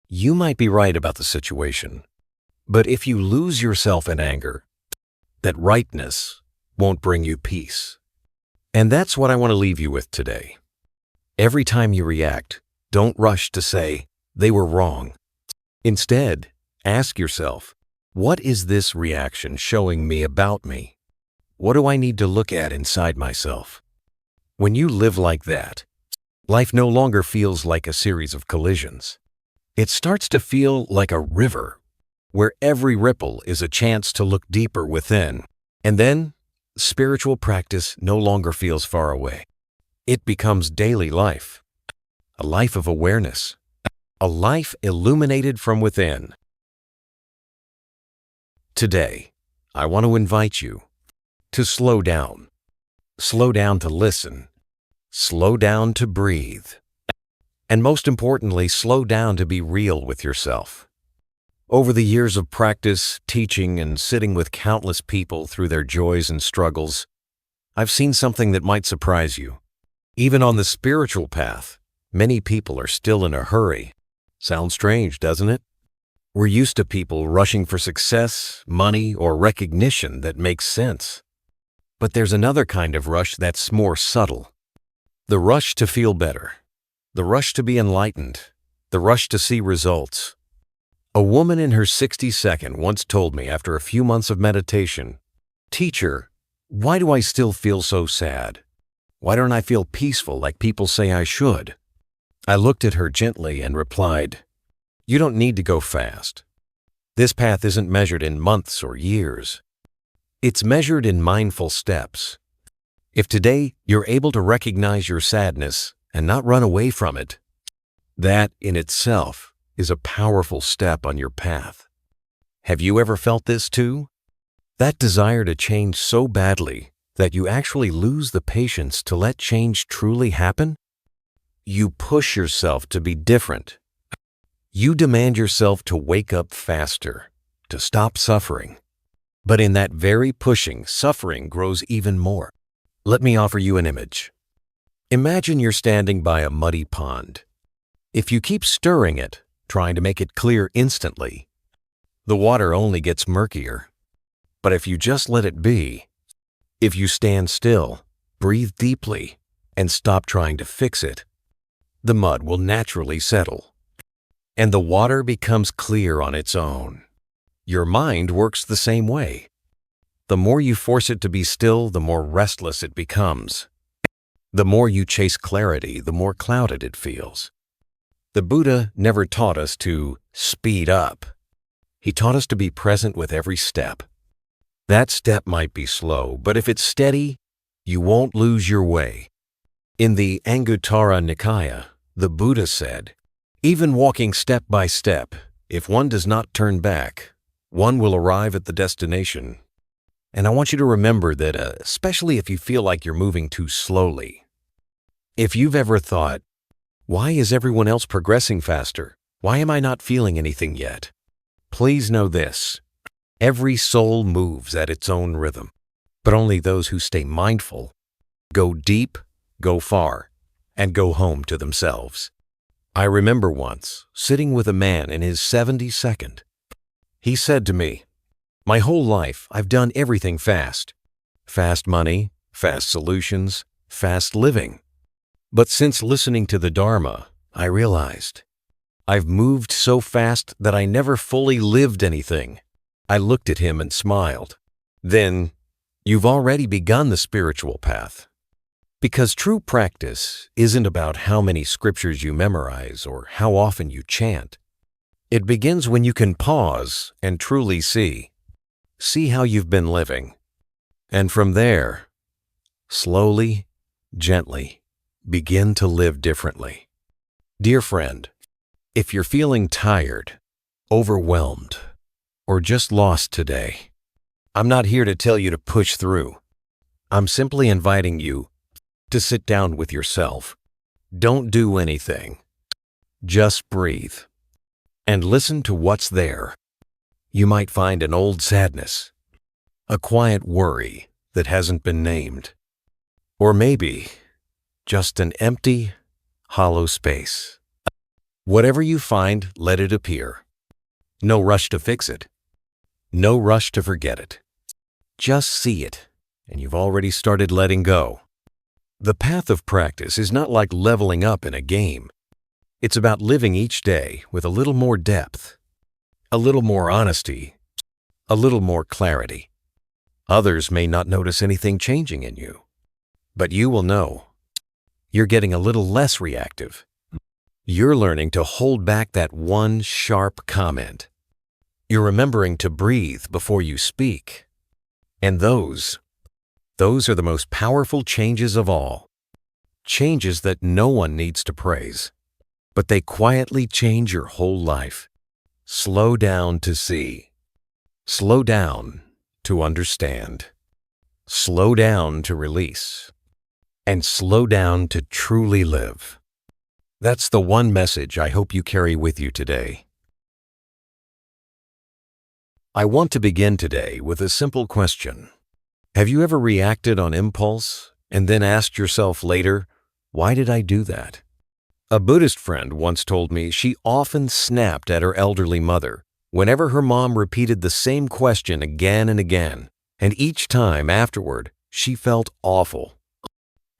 "You might be right about the situation, but if you lose yourself in anger, that rightness won't bring you peace." And that's what I want to leave you with today. Every time you react, don't rush to say, "They were wrong." Instead, ask yourself, what is this reaction showing me about me? What do I need to look at inside myself? When you live like that, life no longer feels like a series of collisions. It starts to feel like a river, where every ripple is a chance to look deeper within. And then, spiritual practice no longer feels far away. It becomes daily life, a life of awareness, a life illuminated from within. Today, I want to invite you to slow down to listen, slow down to breathe, and most importantly, slow down to be real with yourself. Over the years of practice, teaching, and sitting with countless people through their joys and struggles, I've seen something that might surprise you. Even on the spiritual path, many people are still in a hurry. Sounds strange, doesn't it? We're used to people rushing for success, money, or recognition that makes sense. But there's another kind of rush that's more subtle. The rush to feel better. The rush to be enlightened. The rush to see results. A woman in her 62nd once told me after a few months of meditation, "Teacher, why do I still feel so sad? Why don't I feel peaceful like people say I should?" I looked at her gently and replied, "You don't need to go fast. This path isn't measured in months or years. It's measured in mindful steps. If today you're able to recognize your sadness and not run away from it, that in itself is a powerful step on your path." Have you ever felt this too? That desire to change so badly that you actually lose the patience to let change truly happen? You push yourself to be different. You demand yourself to wake up faster, to stop suffering. But in that very pushing, suffering grows even more. Let me offer you an image. Imagine you're standing by a muddy pond. If you keep stirring it, trying to make it clear instantly, the water only gets murkier. But if you just let it be, if you stand still, breathe deeply, and stop trying to fix it, the mud will naturally settle, and the water becomes clear on its own. Your mind works the same way. The more you force it to be still, the more restless it becomes. The more you chase clarity, the more clouded it feels. The Buddha never taught us to speed up. He taught us to be present with every step. That step might be slow, but if it's steady, you won't lose your way. In the Anguttara Nikaya, the Buddha said, "Even walking step by step, if one does not turn back, one will arrive at the destination." And I want you to remember that, especially if you feel like you're moving too slowly. If you've ever thought, "Why is everyone else progressing faster? Why am I not feeling anything yet?" Please know this. Every soul moves at its own rhythm, but only those who stay mindful, go deep, go far, and go home to themselves. I remember once sitting with a man in his 72nd. He said to me, "My whole life I've done everything fast. Fast money, fast solutions, fast living. But since listening to the Dharma, I realized I've moved so fast that I never fully lived anything." I looked at him and smiled. "Then, you've already begun the spiritual path. Because true practice isn't about how many scriptures you memorize or how often you chant. It begins when you can pause and truly see how you've been living. And from there, slowly, gently, begin to live differently. Dear friend, if you're feeling tired, overwhelmed, or just lost today, I'm not here to tell you to push through. I'm simply inviting you to sit down with yourself. Don't do anything. Just breathe and listen to what's there. You might find an old sadness, a quiet worry that hasn't been named, or maybe just an empty, hollow space. Whatever you find, let it appear. No rush to fix it. No rush to forget it. Just see it, and you've already started letting go. The path of practice is not like leveling up in a game. It's about living each day with a little more depth, a little more honesty, a little more clarity. Others may not notice anything changing in you, but you will know. You're getting a little less reactive. You're learning to hold back that one sharp comment. You're remembering to breathe before you speak. And those are the most powerful changes of all. Changes that no one needs to praise, but they quietly change your whole life. Slow down to see. Slow down to understand. Slow down to release. And slow down to truly live. That's the one message I hope you carry with you today. I want to begin today with a simple question. Have you ever reacted on impulse and then asked yourself later, why did I do that? A Buddhist friend once told me she often snapped at her elderly mother whenever her mom repeated the same question again and again, and each time afterward, she felt awful.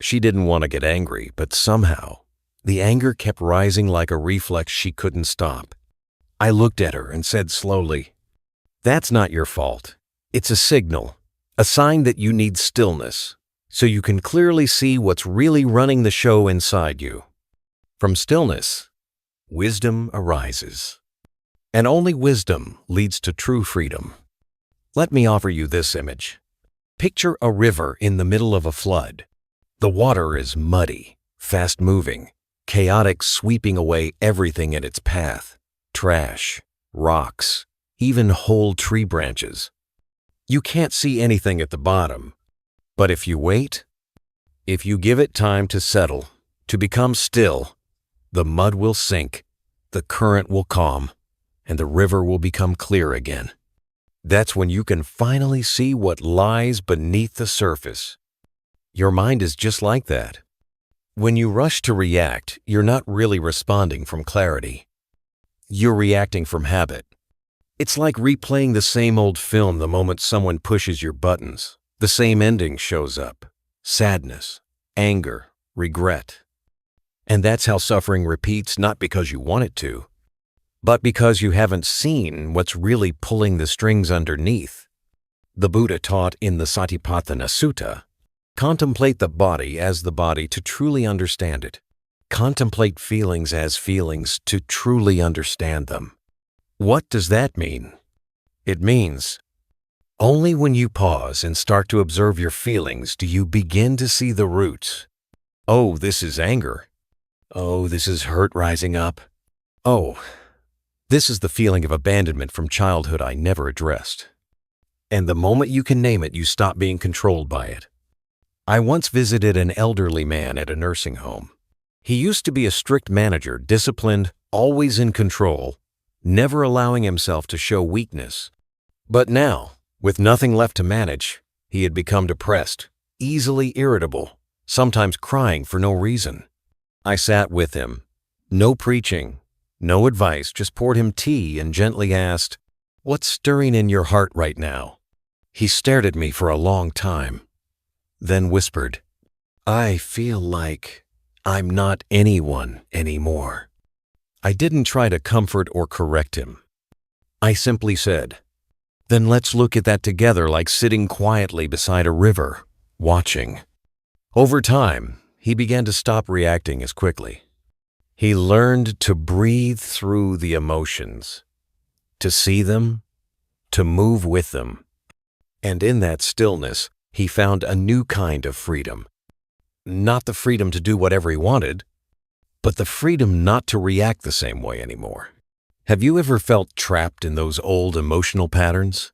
She didn't want to get angry, but somehow, the anger kept rising like a reflex she couldn't stop. I looked at her and said slowly, "That's not your fault. It's a signal, a sign that you need stillness, so you can clearly see what's really running the show inside you. From stillness, wisdom arises. And only wisdom leads to true freedom." Let me offer you this image. Picture a river in the middle of a flood. The water is muddy, fast-moving, chaotic, sweeping away everything in its path. Trash, rocks, even whole tree branches. You can't see anything at the bottom. But if you wait, if you give it time to settle, to become still, the mud will sink, the current will calm, and the river will become clear again. That's when you can finally see what lies beneath the surface. Your mind is just like that. When you rush to react, you're not really responding from clarity. You're reacting from habit. It's like replaying the same old film the moment someone pushes your buttons. The same ending shows up. Sadness, anger, regret. And that's how suffering repeats, not because you want it to, but because you haven't seen what's really pulling the strings underneath. The Buddha taught in the Satipatthana Sutta, contemplate the body as the body to truly understand it. Contemplate feelings as feelings to truly understand them. What does that mean? It means only when you pause and start to observe your feelings do you begin to see the roots. Oh, this is anger. Oh, this is hurt rising up. Oh, this is the feeling of abandonment from childhood I never addressed. And the moment you can name it, you stop being controlled by it. I once visited an elderly man at a nursing home. He used to be a strict manager, disciplined, always in control, never allowing himself to show weakness. But now, with nothing left to manage, he had become depressed, easily irritable, sometimes crying for no reason. I sat with him. No preaching, no advice, just poured him tea and gently asked, "What's stirring in your heart right now?" He stared at me for a long time, then whispered, "I feel like I'm not anyone anymore." I didn't try to comfort or correct him. I simply said, "Then let's look at that together, like sitting quietly beside a river, watching. Over time, he began to stop reacting as quickly. He learned to breathe through the emotions, to see them, to move with them. And in that stillness, he found a new kind of freedom. Not the freedom to do whatever he wanted, but the freedom not to react the same way anymore. Have you ever felt trapped in those old emotional patterns?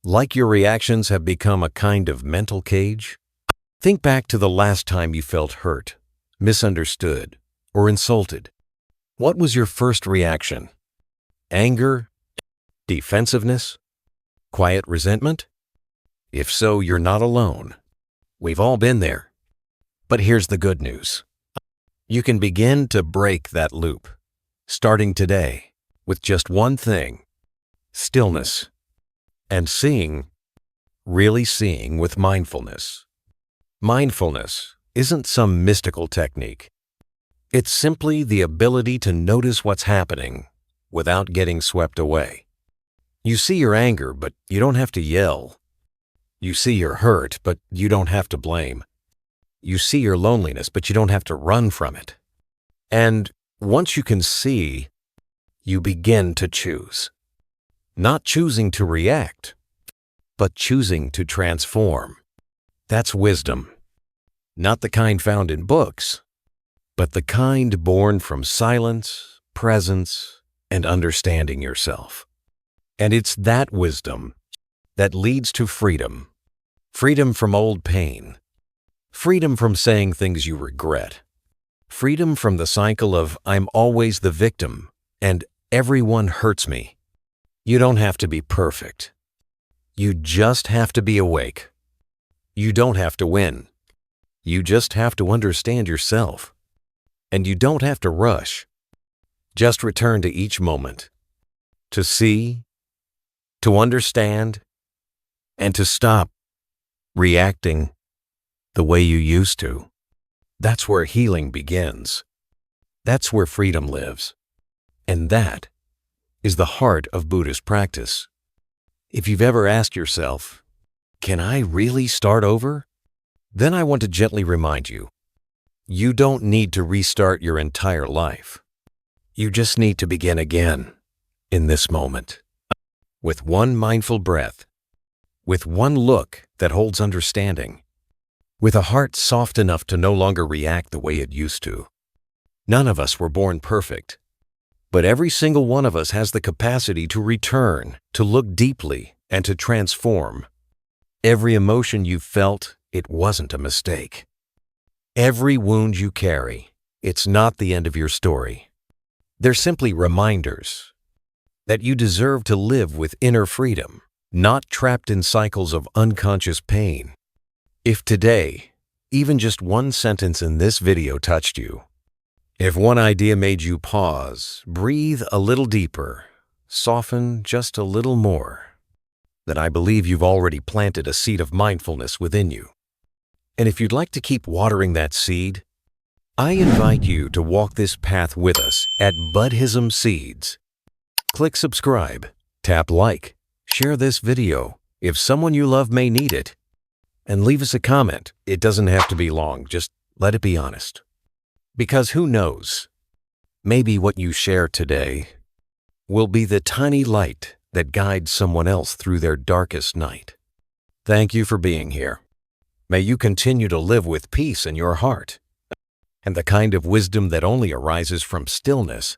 Like your reactions have become a kind of mental cage? Think back to the last time you felt hurt, misunderstood, or insulted. What was your first reaction? Anger? Defensiveness? Quiet resentment? If so, you're not alone. We've all been there. But here's the good news. You can begin to break that loop, starting today, with just one thing: stillness. And seeing, really seeing with mindfulness. Mindfulness isn't some mystical technique. It's simply the ability to notice what's happening without getting swept away. You see your anger, but you don't have to yell. You see your hurt, but you don't have to blame. You see your loneliness, but you don't have to run from it. And once you can see, you begin to choose. Not choosing to react, but choosing to transform. That's wisdom. Not the kind found in books, but the kind born from silence, presence, and understanding yourself. And it's that wisdom that leads to freedom. Freedom from old pain. Freedom from saying things you regret. Freedom from the cycle of I'm always the victim and everyone hurts me. You don't have to be perfect. You just have to be awake. You don't have to win. You just have to understand yourself. And you don't have to rush. Just return to each moment. To see, to understand, and to stop reacting the way you used to. That's where healing begins. That's where freedom lives. And that is the heart of Buddhist practice. If you've ever asked yourself, can I really start over? Then I want to gently remind you, you don't need to restart your entire life. You just need to begin again, in this moment, with one mindful breath, with one look that holds understanding, with a heart soft enough to no longer react the way it used to. None of us were born perfect, but every single one of us has the capacity to return, to look deeply, and to transform. Every emotion you felt, it wasn't a mistake. Every wound you carry, it's not the end of your story. They're simply reminders that you deserve to live with inner freedom, not trapped in cycles of unconscious pain. If today, even just one sentence in this video touched you, if one idea made you pause, breathe a little deeper, soften just a little more, then I believe you've already planted a seed of mindfulness within you. And if you'd like to keep watering that seed, I invite you to walk this path with us at Buddhism Seeds. Click subscribe, tap like, share this video if someone you love may need it, and leave us a comment. It doesn't have to be long, just let it be honest. Because who knows, maybe what you share today will be the tiny light that guides someone else through their darkest night. Thank you for being here. May you continue to live with peace in your heart and the kind of wisdom that only arises from stillness